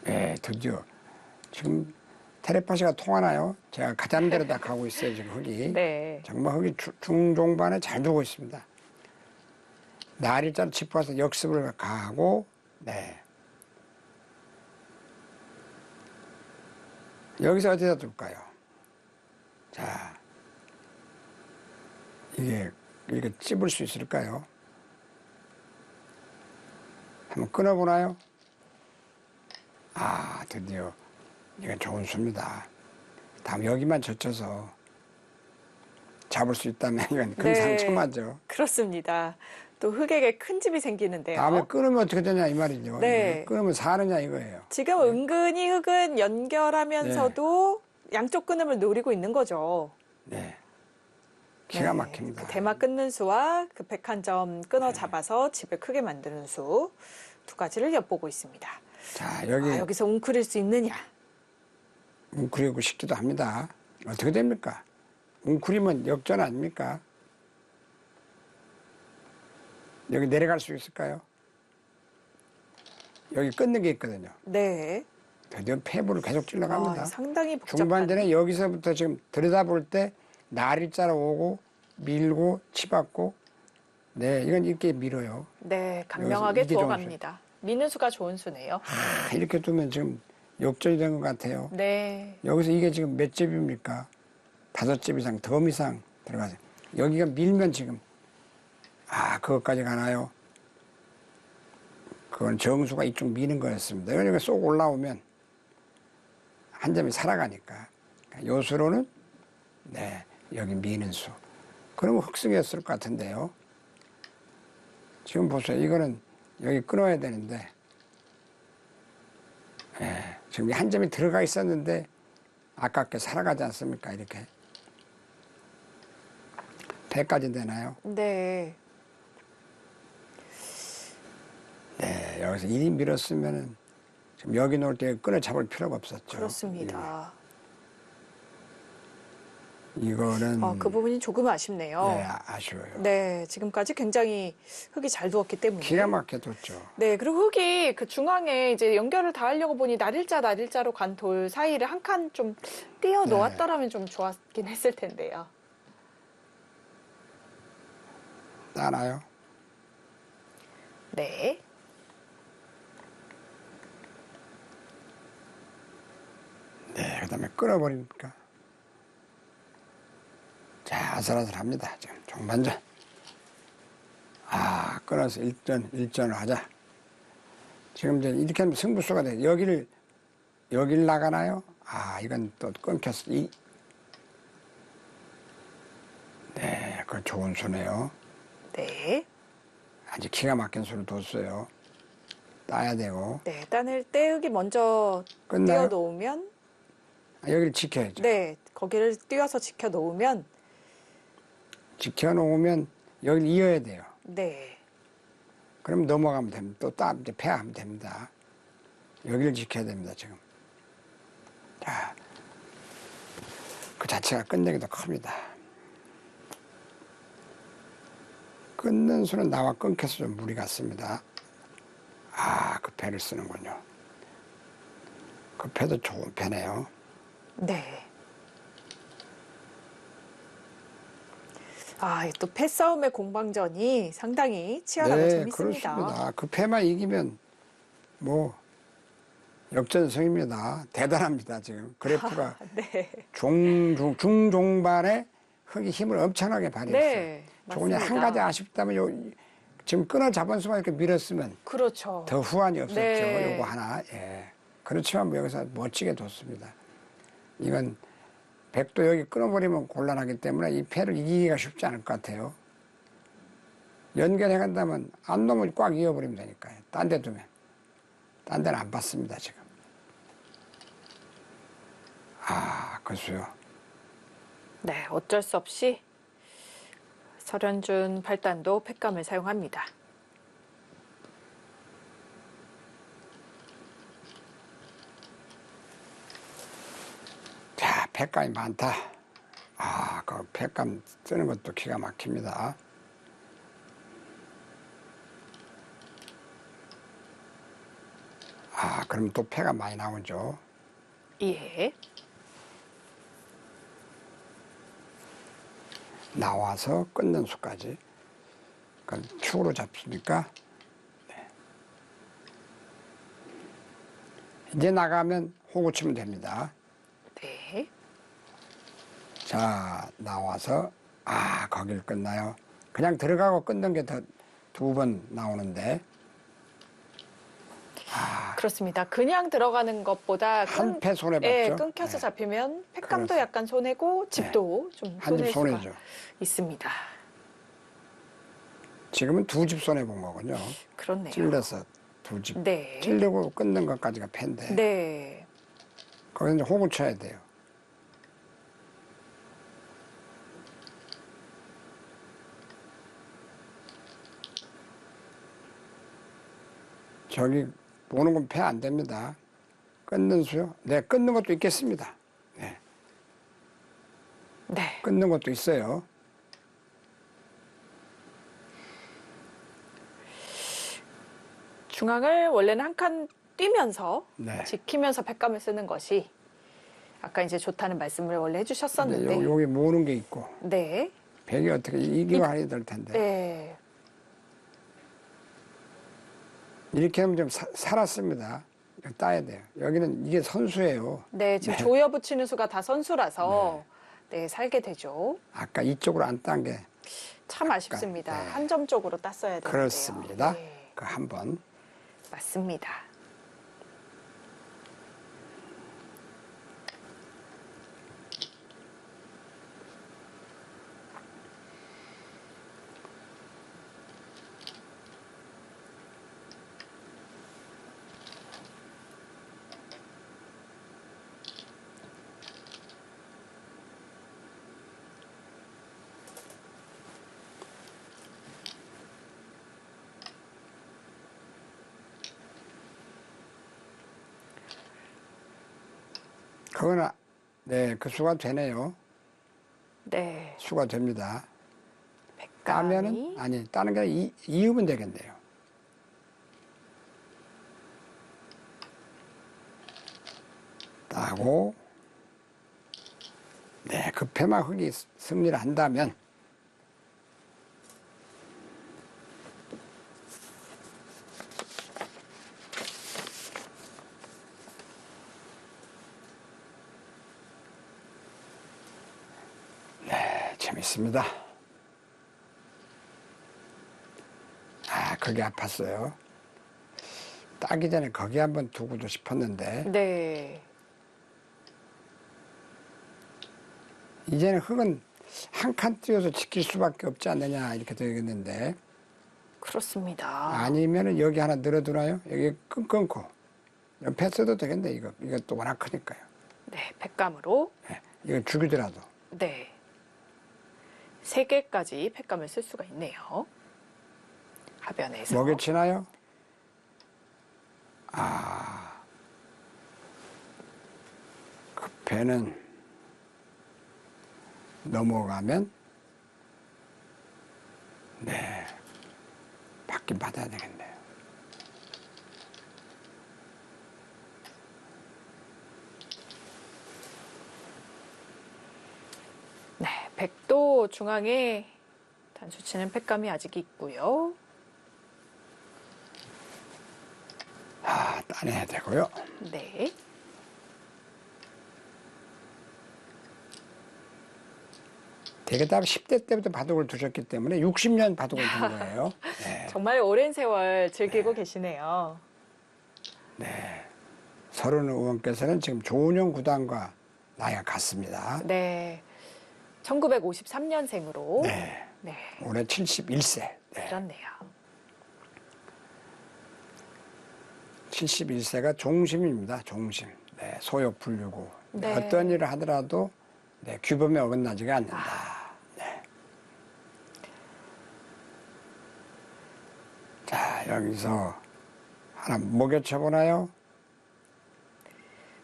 예, 드디어. 지금 텔레파시가 통하나요? 제가 가자는 대로 다 가고 있어요, 지금 흙이. 네. 정말 흙이 중종반에 잘 두고 있습니다. 날일자로 짚어서 역습을 가하고, 네. 여기서 어디다 둘까요? 자, 이게 찝을 수 있을까요? 한번 끊어보나요? 아, 드디어 이건 좋은 수입니다. 다음 여기만 젖혀서 잡을 수 있다면 이건 금상첨화죠. 그렇습니다. 또 흙에게 큰 집이 생기는데요. 다음에 끊으면 어떻게 되냐 이 말이죠. 네. 끊으면 사느냐 이거예요. 지금 은근히 흙은 연결하면서도 양쪽 끊음을 노리고 있는 거죠. 네. 기가 네. 막힙니다. 그 대마 끊는 수와 그 101점 끊어 잡아서 집을 크게 만드는 수. 두 가지를 엿보고 있습니다. 자, 여기 여기서 웅크릴 수 있느냐? 웅크리고 싶기도 합니다. 어떻게 됩니까? 웅크리면 역전 아닙니까? 여기 내려갈 수 있을까요? 여기 끊는 게 있거든요. 네. 드디어 폐부를 계속 찔러갑니다. 상당히 복잡한. 중반전에 여기서부터 지금 들여다볼 때 날일자로 오고 밀고 치받고 네 이건 이렇게 밀어요. 네, 간명하게 이게 좋은 두어갑니다. 미는 수가 좋은 수네요. 이렇게 두면 지금 역전이 된 것 같아요. 네. 여기서 이게 지금 몇 잽입니까? 5잽 이상, 더 이상 들어가죠. 여기가 밀면 지금 그것까지 가나요? 그건 정수가 이쪽 미는 거였습니다. 여기가 쏙 올라오면 한 점이 살아가니까 요 수로는 네 여기 미는 수. 그러면 흑승이었을 것 같은데요. 지금 보세요. 이거는 여기 끊어야 되는데 지금 한 점이 들어가 있었는데 아깝게 살아가지 않습니까? 이렇게 배까지 되나요? 네. 네, 여기서 이리 밀었으면은 지금 여기 놓을 때 끊어 잡을 필요가 없었죠. 그렇습니다. 이거는 그 부분이 조금 아쉽네요. 네, 아쉬워요. 네, 지금까지 굉장히 흙이 잘 두었기 때문에. 기가 막혀 뒀죠. 네, 그리고 흙이 그 중앙에 이제 연결을 다 하려고 보니 날일자로 간 돌 사이를 한 칸 좀 띄어 네. 놓았더라면 좀 좋았긴 했을 텐데요. 따나요? 네. 네, 그 다음에 끊어버립니까? 자, 아슬아슬합니다. 지금 종반전. 끊어서 일전을 하자. 지금 이제 이렇게 하면 승부수가 돼. 여기를 나가나요? 이건 또 끊겼어. 네, 그건 좋은 수네요. 네. 아주 기가 막힌 수를 뒀어요. 따야 되고. 네, 따낼 때 흙이 먼저 끝나요? 띄어 놓으면 여기를 지켜야죠. 네, 거기를 띄워서 지켜 놓으면 지켜놓으면 여기를 이어야 돼요. 네. 그럼 넘어가면 됩니다. 또 이제 패하면 됩니다. 여기를 지켜야 됩니다, 지금. 자, 그 자체가 끝내기도 큽니다. 끊는 수는 나와 끊겨서 좀 무리 같습니다. 그 패를 쓰는군요. 그 패도 좋은 패네요. 네. 또 패싸움의 공방전이 상당히 치열하고 재밌습니다. 그렇습니다. 그 패만 이기면 뭐 역전승입니다. 대단합니다, 지금. 그래프가 네. 중종반에 흙이 힘을 엄청나게 발휘했어요. 네, 그냥 한 맞습니다. 가지 아쉽다면 지금 끊어 잡은 수만 이렇게 밀었으면 그렇죠. 더 후환이 없었죠. 네. 요거 하나. 예. 그렇지만 뭐 여기서 멋지게 뒀습니다. 이건 백도 여기 끊어버리면 곤란하기 때문에 이 패를 이기기가 쉽지 않을 것 같아요. 연결해 간다면 안 놓으면 꽉 이어버리면 되니까요. 딴 데 두면. 딴 데는 안 받습니다, 지금. 그수요. 네, 어쩔 수 없이 설현준 팔단도 팩감을 사용합니다. 자, 팩감이 많다. 그 팩감 쓰는 것도 기가 막힙니다. 그럼 또 패가 많이 나오죠. 예. 나와서 끊는 수까지. 그럼 축으로 잡습니까? 네. 이제 나가면 호구 치면 됩니다. 네. 자, 나와서 거길 끊나요? 그냥 들어가고 끊는 게 더 두 번 나오는데 그렇습니다. 그냥 들어가는 것보다 한 패 손해봤죠? 예, 끊겨서 네. 잡히면 팩감도 그래서. 약간 손해고 집도 좀 한 집 손해일 수가 손해죠. 있습니다. 지금은 두 집 손해본 거군요. 그렇네요. 찔러서 두 집. 네. 찔려고 끊는 것까지가 패인데 네. 거기서 이제 호구 쳐야 돼요. 저기 보는 건 패 안 됩니다. 끊는 수요? 네, 끊는 것도 있겠습니다. 네, 네. 끊는 것도 있어요. 중앙을 원래는 한 칸 뛰면서 네. 지키면서 팩감을 쓰는 것이 아까 이제 좋다는 말씀을 원래 근데 해주셨었는데. 여기 모으는 게 있고 네. 백이 어떻게 이기고 하야 될 텐데 네. 이렇게 하면 좀 살았습니다. 이거 따야 돼요. 여기는 이게 선수예요. 네, 지금 조여 붙이는 수가 다 선수라서 네, 살게 되죠. 아까 이쪽으로 안 딴 게 참 아쉽습니다. 네. 한 점 쪽으로 땄어야 되는데요. 그렇습니다. 네, 그 한번 맞습니다. 그거는 네, 그 수가 되네요. 네, 수가 됩니다. 백감이 따면은 아니 따는 게 이으면 되겠네요. 따고 네, 그 패마 흙이 승리를 한다면 네, 재밌습니다. 아, 그게 아팠어요. 따기 전에 거기 한번 두고도 싶었는데 네, 이제는 흙은 한 칸 띄워서 지킬 수밖에 없지 않느냐 이렇게 되겠는데 그렇습니다. 아니면은 여기 하나 늘어두나요? 여기 끊고 옆에 써도 되겠네. 이것도 워낙 크니까요. 네, 백감으로 네, 이거 죽이더라도 네, 3개까지 팩감을 쓸 수가 있네요. 하변에서. 먹여치나요? 아, 그 배는 넘어가면 네, 받긴 받아야 되겠네요. 네, 백도 중앙에 단수 치는 팩감이 아직 있고요. 아, 따내야 되고요. 네. 되게 다 10대 때부터 바둑을 두셨기 때문에 60년 바둑을 둔 거예요. 네. 정말 오랜 세월 즐기고 계시네요. 서른 의원께서는 지금 조은영 구단과 나이가 같습니다. 네. 1953년생으로. 네. 네. 올해 71세. 네. 그렇네요. 71세가 종심입니다. 종심. 네, 소욕 불류고 네. 어떤 일을 하더라도 네, 규범에 어긋나지가 않는다. 네. 자, 여기서 하나 먹여쳐 보나요?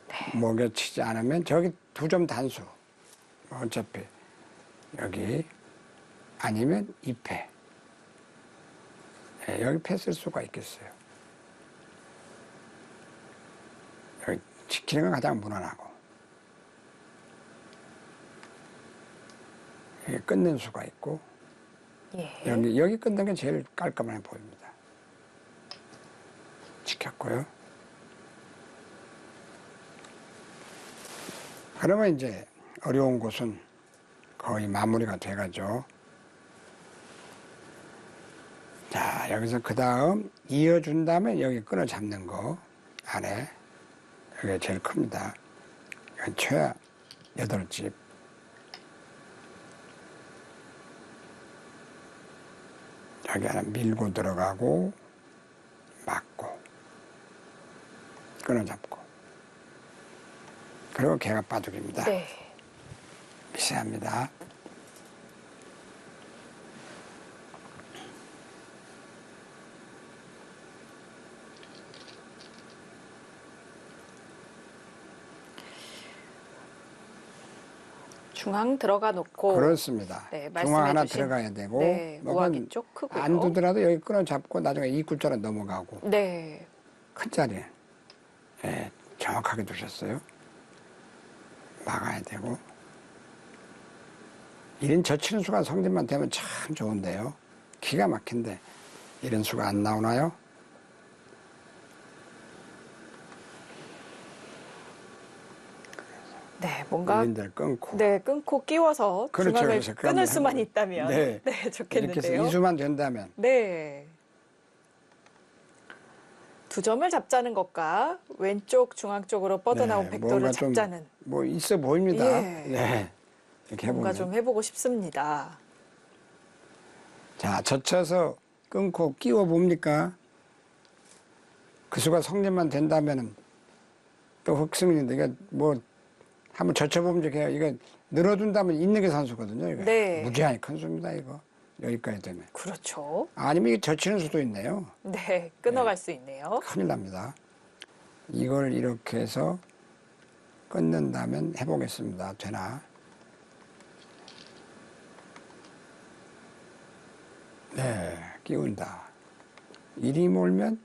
네. 먹여치지 않으면 저기 2점 단수. 어차피 여기 아니면 2패. 네, 여기 패 쓸 수가 있겠어요. 여기 지키는 건 가장 무난하고 여기 끊는 수가 있고 예. 여기 끊는 게 제일 깔끔해 보입니다. 지켰고요. 그러면 이제 어려운 곳은 거의 마무리가 돼가죠. 자, 여기서 그 다음 이어준 다음에 여기 끊어 잡는 거 아래 여기가 제일 큽니다. 이건 최하 8집. 여기 하나 밀고 들어가고 막고 끊어 잡고 그리고 개가 바둑입니다. 네. 미세합니다. 중앙 들어가 놓고 그렇습니다. 네, 중앙 하나 말씀해주신, 들어가야 되고 네, 뭐 우아기 그건 쪽 크고요. 안 두더라도 여기 끊어 잡고 나중에 이굴자로 넘어가고 네. 큰 자리에 예, 정확하게 두셨어요. 막아야 되고 이런 젖히는 수가 성질만 되면 참 좋은데요. 기가 막힌데 이런 수가 안 나오나요? 네, 뭔가 이런데 끊고 네, 끊고 끼워서 그렇죠, 중앙을 그렇죠. 그거 끊을 한번 수만 해보면. 있다면 네. 네, 이렇게 해서 좋겠는데요. 이수만 된다면 네. 두 점을 잡자는 것과 왼쪽 중앙 쪽으로 뻗어나온 네, 백도를 뭔가 좀 잡자는 뭐 있어 보입니다. 예. 네. 이렇게 뭔가 해보면 좀 해보고 싶습니다. 자 젖혀서 끊고 끼워 봅니까? 그 수가 성립만 된다면은 또 흑승인데 이거 뭐 한번 젖혀보면 이게 이거 늘어둔다면 있는 게 산수거든요. 이거 네. 무지하게 큰 수입니다. 이거 여기까지 되면 그렇죠. 아니면 이게 젖히는 수도 있네요. 네, 끊어갈 수 있네요. 큰일 납니다. 이걸 이렇게 해서 끊는다면 해보겠습니다. 되나? 네, 끼운다. 이리 몰면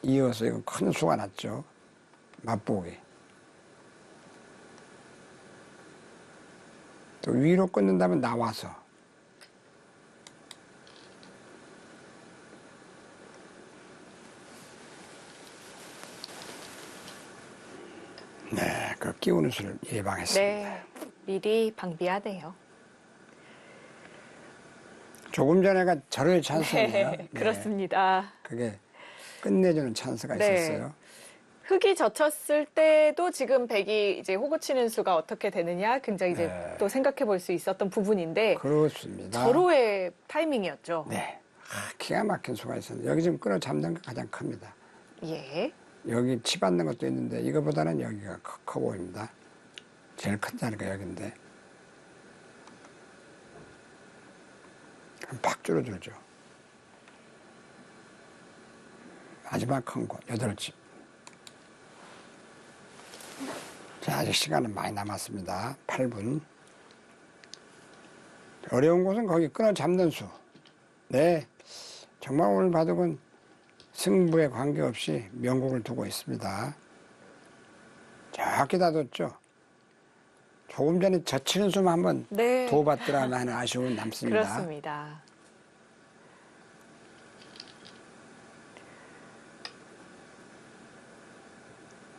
이어서 이거 큰 수가 났죠. 맛보기. 또 위로 끊는다면 나와서. 네, 그 끼우는 수를 예방했습니다. 네, 미리 방비하네요. 조금 전에가 절호의 찬스예요. 네, 그렇습니다. 그게 끝내주는 찬스가 네. 있었어요. 흙이 젖혔을 때도 지금 백이 이제 호구 치는 수가 어떻게 되느냐 굉장히 이제 네. 또 생각해 볼 수 있었던 부분인데 그렇습니다. 절호의 타이밍이었죠. 네, 기가 막힌 수가 있었는데 여기 지금 끌어 잡는 게 가장 큽니다. 예. 여기 치 받는 것도 있는데 이거보다는 여기가 커 보입니다. 제일 큰 자리가 여기인데 그럼 팍 줄어들죠. 마지막 큰 곳 8집. 자, 아직 시간은 많이 남았습니다. 8분. 어려운 곳은 거기 끊어 잡는 수. 네, 정말 오늘 바둑은 승부에 관계없이 명곡을 두고 있습니다. 정확히 다 뒀죠. 조금 전에 젖히는 수만 한번 네. 도봤더라면 하는 아쉬움은 남습니다. 그렇습니다.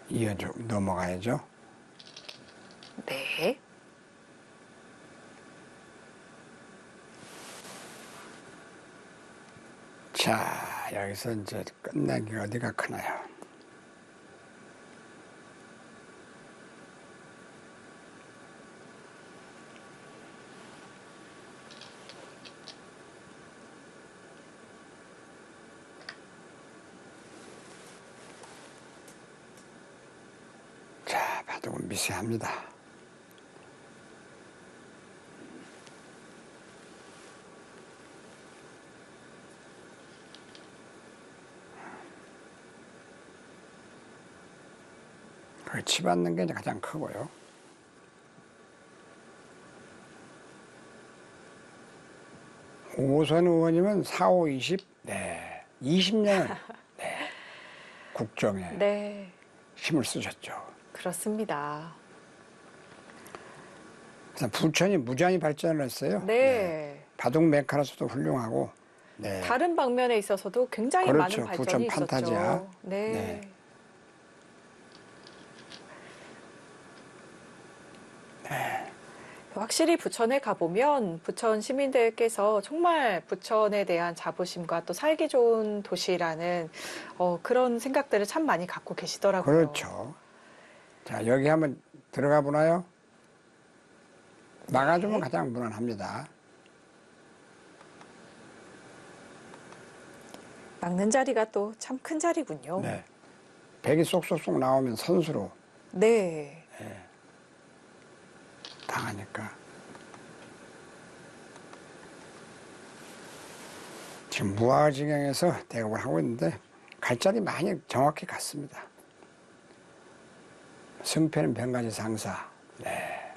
이어져 넘어가야죠. 네. 자, 여기서 이제 끝내기 어디가 크나요? 자, 바둑은 미세합니다. 그 치받는 게 이제 가장 크고요. 오선 의원님은 4, 5, 20, 네, 20년을 네, 국정에 네. 힘을 쓰셨죠. 그렇습니다. 그래서 부천이 무지하게 발전을 했어요. 네. 바둑 메카로서도 훌륭하고, 네. 다른 방면에 있어서도 굉장히 그렇죠. 많은 발전이 부천 있었죠. 판타지야. 네. 네. 확실히 부천에 가보면 부천 시민들께서 정말 부천에 대한 자부심과 또 살기 좋은 도시라는 그런 생각들을 참 많이 갖고 계시더라고요. 그렇죠. 자, 여기 한번 들어가 보나요? 막아주면 가장 무난합니다. 막는 자리가 또 참 큰 자리군요. 네. 백이 쏙쏙쏙 나오면 선수로 네. 당하니까. 지금 무화지경에서 대국을 하고 있는데 갈 자리 많이 정확히 갔습니다. 승패는 변가지 상사. 네.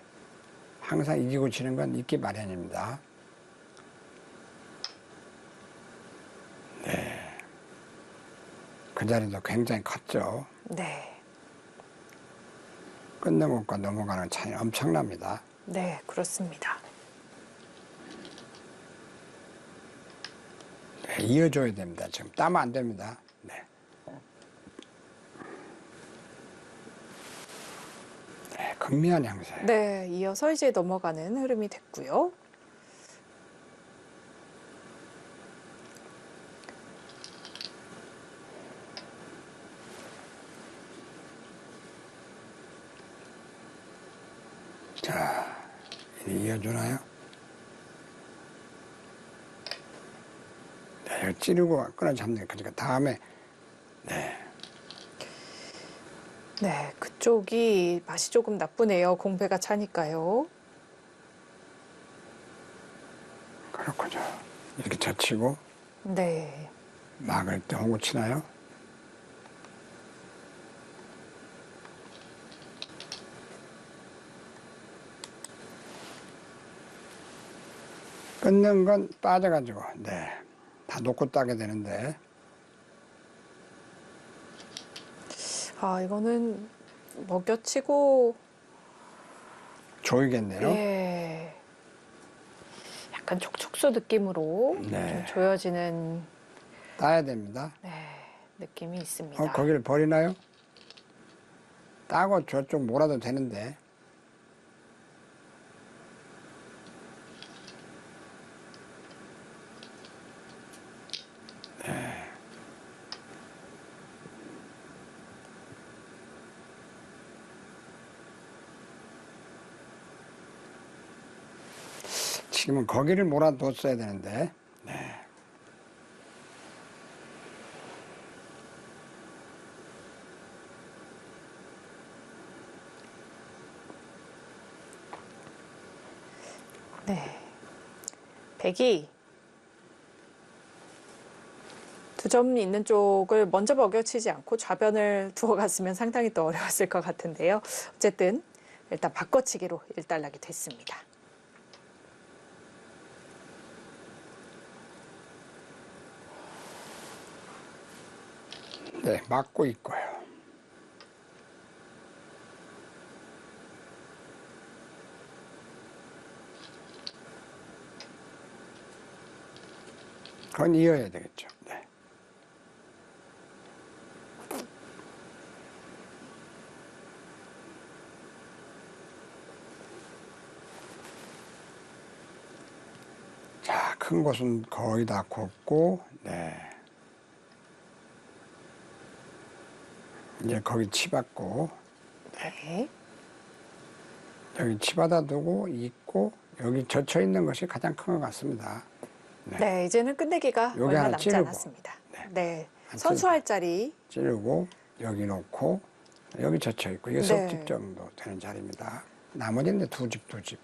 항상 이기고 지는 건 있기 마련입니다. 네. 그 자리도 굉장히 컸죠. 네. 끝낸 것과 넘어가는 차이 엄청납니다. 네, 그렇습니다. 네, 이어줘야 됩니다. 지금 따면 안 됩니다. 네. 네, 극미한 양세. 네, 이어서 이제 넘어가는 흐름이 됐고요. 자, 이어주나요? 네, 이거 찌르고 끊어잡는 게 그러니까 다음에 네. 네, 그쪽이 맛이 조금 나쁘네요. 공배가 차니까요. 그렇군요. 이렇게 젖히고 네. 막을 때 홍구 치나요? 끊는 건 빠져가지고 네. 다 놓고 따게 되는데 아, 이거는 먹여치고 조이겠네요. 예. 약간 촉촉수 느낌으로 네. 좀 조여지는 따야 됩니다. 네, 느낌이 있습니다. 거기를 버리나요? 따고 저쪽 몰아도 되는데 지금은 거기를 몰아뒀어야 되는데 네. 네. 백이 두 점 있는 쪽을 먼저 먹여치지 않고 좌변을 두어갔으면 상당히 또 어려웠을 것 같은데요. 어쨌든 일단 바꿔치기로 일단락이 됐습니다. 네, 막고 있고요. 그건 이어야 되겠죠. 네. 자, 큰 곳은 거의 다 컸고, 네. 이제 거기 치받고, 네. 여기 치받아 두고 있고, 여기 젖혀 있는 것이 가장 큰 것 같습니다. 네, 이제는 끝내기가 여기 얼마 하나 남지 찌르고. 않았습니다. 네. 네. 안 선수할 자리. 찌르고, 여기 놓고, 여기 젖혀 있고, 이게 네. 석 집 정도 되는 자리입니다. 나머지는 두 집, 두 집.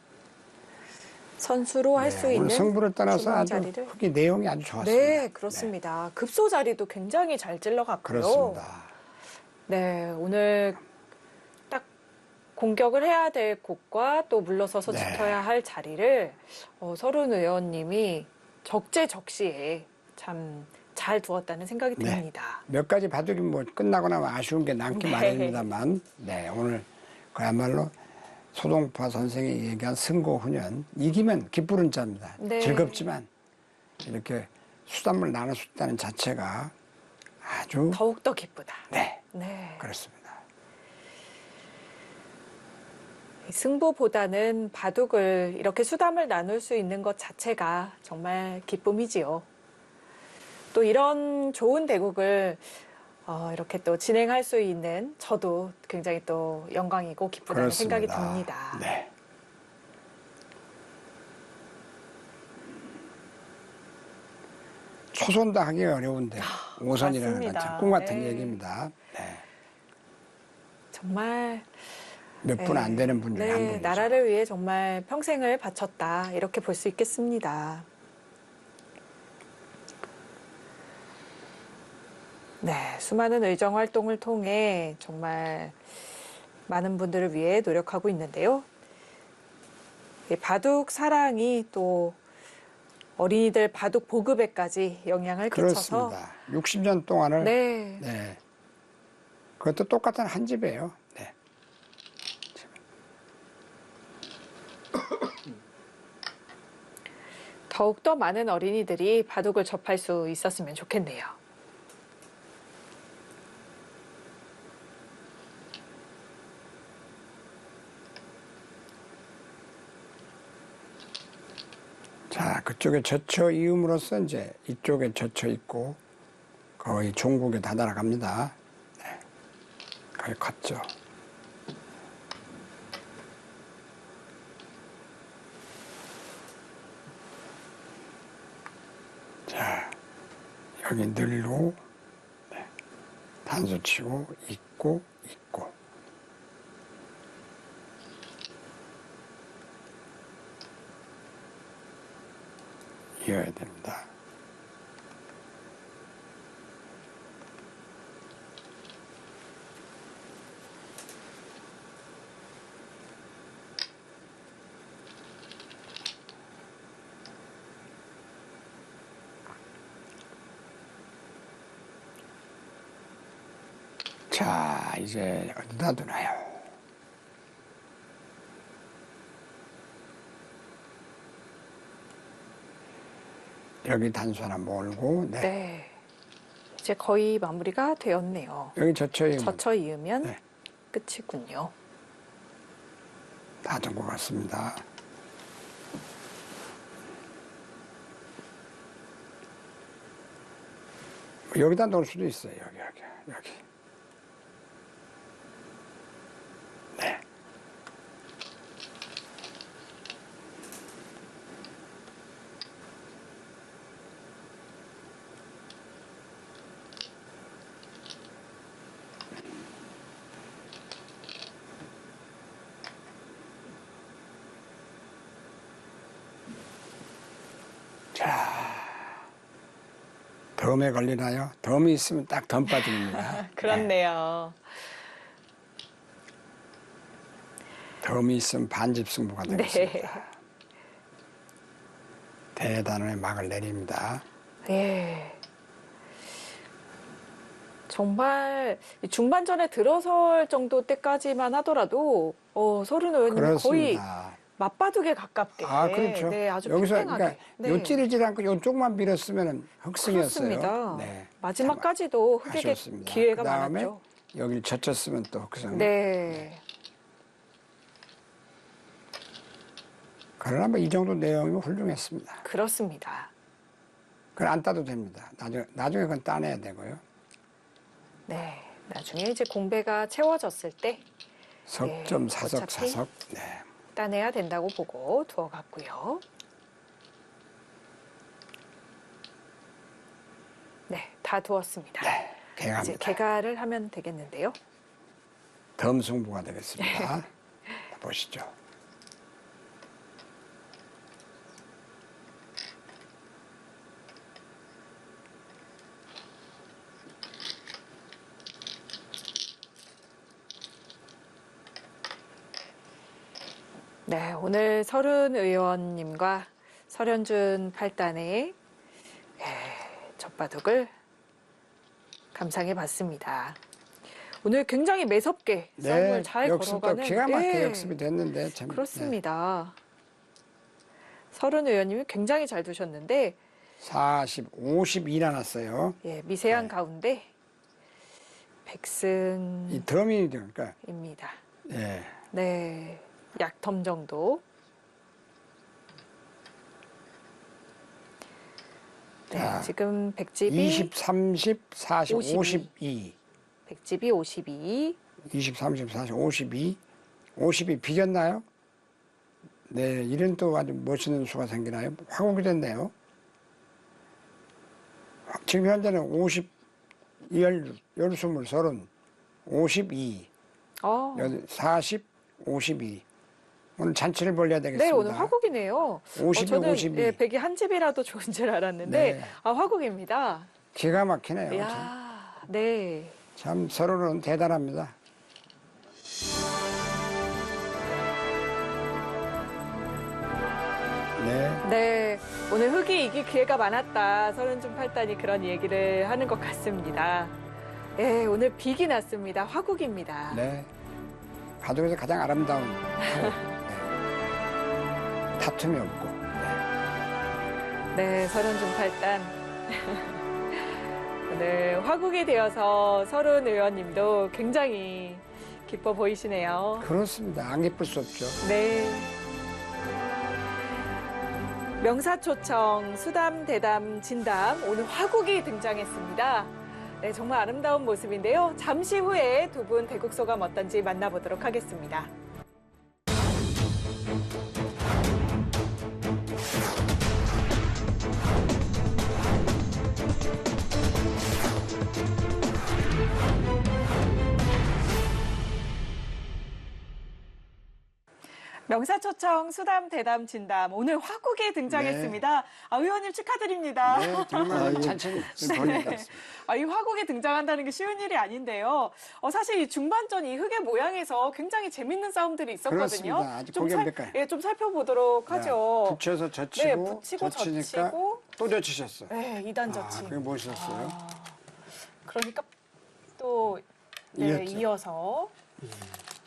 선수로 할 수 네, 있는 오늘 승부를 떠나서 중앙 아주 자리를. 흑이 내용이 아주 좋았습니다. 네, 그렇습니다. 급소 자리도 굉장히 잘 찔러갔고요. 그렇습니다. 네, 오늘 딱 공격을 해야 될 곳과 또 물러서서 네. 지켜야 할 자리를 서른 의원님이 적재적시에 참 잘 두었다는 생각이 네. 듭니다. 몇 가지 바둑이 뭐 끝나고 나면 아쉬운 게 남긴 네. 마련입니다만, 네, 오늘 그야말로 소동파 선생이 얘기한 승고훈연, 이기면 기쁘는 자입니다. 네. 즐겁지만 이렇게 수단을 나눌 수 있다는 자체가 아주 더욱더 기쁘다. 네, 네. 그렇습니다. 승부보다는 바둑을 이렇게 수담을 나눌 수 있는 것 자체가 정말 기쁨이지요. 또 이런 좋은 대국을 이렇게 또 진행할 수 있는 저도 굉장히 또 영광이고 기쁘다는 그렇습니다. 생각이 듭니다. 네. 초선도 하기 어려운데 오선이라는 건 맞습니다. 참 꿈 같은 네. 얘기입니다. 네. 정말 몇 분 안 되는 분 중에 한 네, 분이죠. 나라를 위해 정말 평생을 바쳤다 이렇게 볼 수 있겠습니다. 네, 수많은 의정 활동을 통해 정말 많은 분들을 위해 노력하고 있는데요. 이 바둑 사랑이 또 어린이들 바둑 보급에까지 영향을 끼쳐서 그렇습니다. 60년 동안을 네. 네. 그것도 똑같은 한 집이에요. 네. 더욱더 많은 어린이들이 바둑을 접할 수 있었으면 좋겠네요. 자, 그쪽에 젖혀 이음으로써 이제 이쪽에 젖혀 있고 거의 종국에 다 날아갑니다. 네. 거의 컸죠. 자, 여기 늘로 네. 단수 치고 있고 있고 이어야 됩니다. 자, 이제 어디다 두나요? 여기 단수 하나 몰고, 네. 네. 이제 거의 마무리가 되었네요. 여기 젖혀 젖혀 이으면 네. 끝이군요. 다 된 것 같습니다. 여기다 놓을 수도 있어요. 여기. 네. 자, 덤에 걸리나요? 덤이 있으면 딱 덤 빠집니다. 그렇네요. 덤이 있으면 반집승부가 네. 되겠습니다. 대단원의 막을 내립니다. 네. 정말 중반전에 들어설 정도 때까지만 하더라도 서른 의원님 거의 그렇습니다. 맞바둑에 가깝게. 아, 그렇죠. 네, 아주 여기서 팽팽하게. 그러니까 네. 요 찌르지 않고 요쪽만 밀었으면 흑승이었어요. 그렇습니다. 네. 마지막까지도 흑에게 아쉬웠습니다. 기회가 그다음에 많았죠. 여기를 젖혔으면 또 흑승. 네. 그러나 뭐 이 정도 내용이면 훌륭했습니다. 그렇습니다. 그건 안 따도 됩니다. 나중에 그건 따내야 되고요. 네. 나중에 이제 공배가 채워졌을 때 석점 사석 어차피 사석. 네. 따내야 된다고 보고 두어갔고요. 네, 다 두었습니다. 네. 이제 개갑니다. 개가를 하면 되겠는데요. 덤 승부가 되겠습니다. 네. 보시죠. 네, 오늘 서른 의원님과 설현준 팔단의 젖바둑을 감상해 봤습니다. 오늘 굉장히 매섭게 싸움을 잘 역습도 걸어가는 기가 막히게 네, 역습이 됐는데 참. 그렇습니다. 서른 의원님이 굉장히 잘 두셨는데 40, 52 나눴어요. 예, 미세한 가운데 백승입니다. 이 덤이 그러니까 예. 네, 약텀 정도. 네, 자, 지금 백집이 20, 30, 40, 52. 52. 백집이 52. 20, 30, 40, 52. 52 비겼나요? 네, 이런 또 아주 멋있는 수가 생기나요? 화곡이 됐네요. 지금 현재는 50, 10, 20, 30, 52, 어, 40, 52. 오늘 잔치를 벌려야 되겠습니다. 네, 오늘 화곡이네요. 52, 저는 52. 예, 백이 한 집이라도 좋은 줄 알았는데 네. 화곡입니다. 기가 막히네요. 참. 이야, 네. 참 서로는 대단합니다. 네, 오늘 흙이 이길 기회가 많았다. 서른중 팔단이 그런 얘기를 하는 것 같습니다. 네, 오늘 빅이 났습니다. 화국입니다. 네. 바둑에서 가장 아름다운 네. 다툼이 없고. 네, 서른중 팔단. 오늘 화국이 되어서 서른 의원님도 굉장히 기뻐 보이시네요. 그렇습니다. 안 기쁠 수 없죠. 네. 명사초청, 수담, 대담, 진담, 오늘 화국이 등장했습니다. 네, 정말 아름다운 모습인데요. 잠시 후에 두 분 대국 소감 어떤지 만나보도록 하겠습니다. 명사초청, 수담, 대담, 진담. 오늘 화국이 등장했습니다. 아, 의원님 축하드립니다. 네, 정말 찬찬히 보내다. 아, 이 화국이 등장한다는 게 쉬운 일이 아닌데요. 사실 이 중반전 이 흙의 모양에서 굉장히 재밌는 싸움들이 있었거든요. 그렇습니다. 아주 고견백깔. 좀 살펴보도록 하죠. 붙여서 젖히고, 네, 붙이고 젖히니까 젖히고. 또 젖히셨어. 네, 2단 젖힘. 그게 뭐셨어요? 그러니까 또 네, 이었죠. 이어서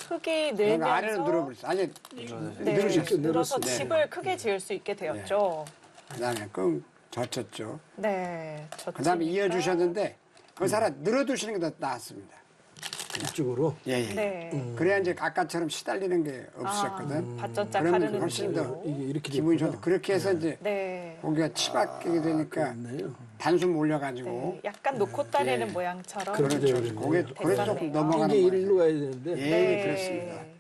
흙이 그러니까 늘면서 아래로 늘어버렸어. 아니, 네, 늘으셨어요. 늘어서 네. 집을 크게 지을 수 있게 되었죠. 그다음에 끙 젖혔죠. 네. 그다음에 젖히니까. 이어주셨는데 그 사람 늘어두시는 게 더 나았습니다. 이쪽으로. 예, 예. 네. 그래야 이제 아까처럼 시달리는 게 없으셨거든. 밭전자 그러면 가르는 훨씬 더 쪽으로. 이게 이렇게 기분이 됐구나. 좋다. 그렇게 해서 이제 네. 고기가 치박하게 되니까 그렇네요. 단순 몰려가지고 네. 약간 놓고 따내는 예. 모양처럼. 그렇죠. 그렇죠. 고개 그래서 조금 됐었네요. 넘어가는 이게 거예요. 일로 가야 되는데. 예, 네. 그렇습니다.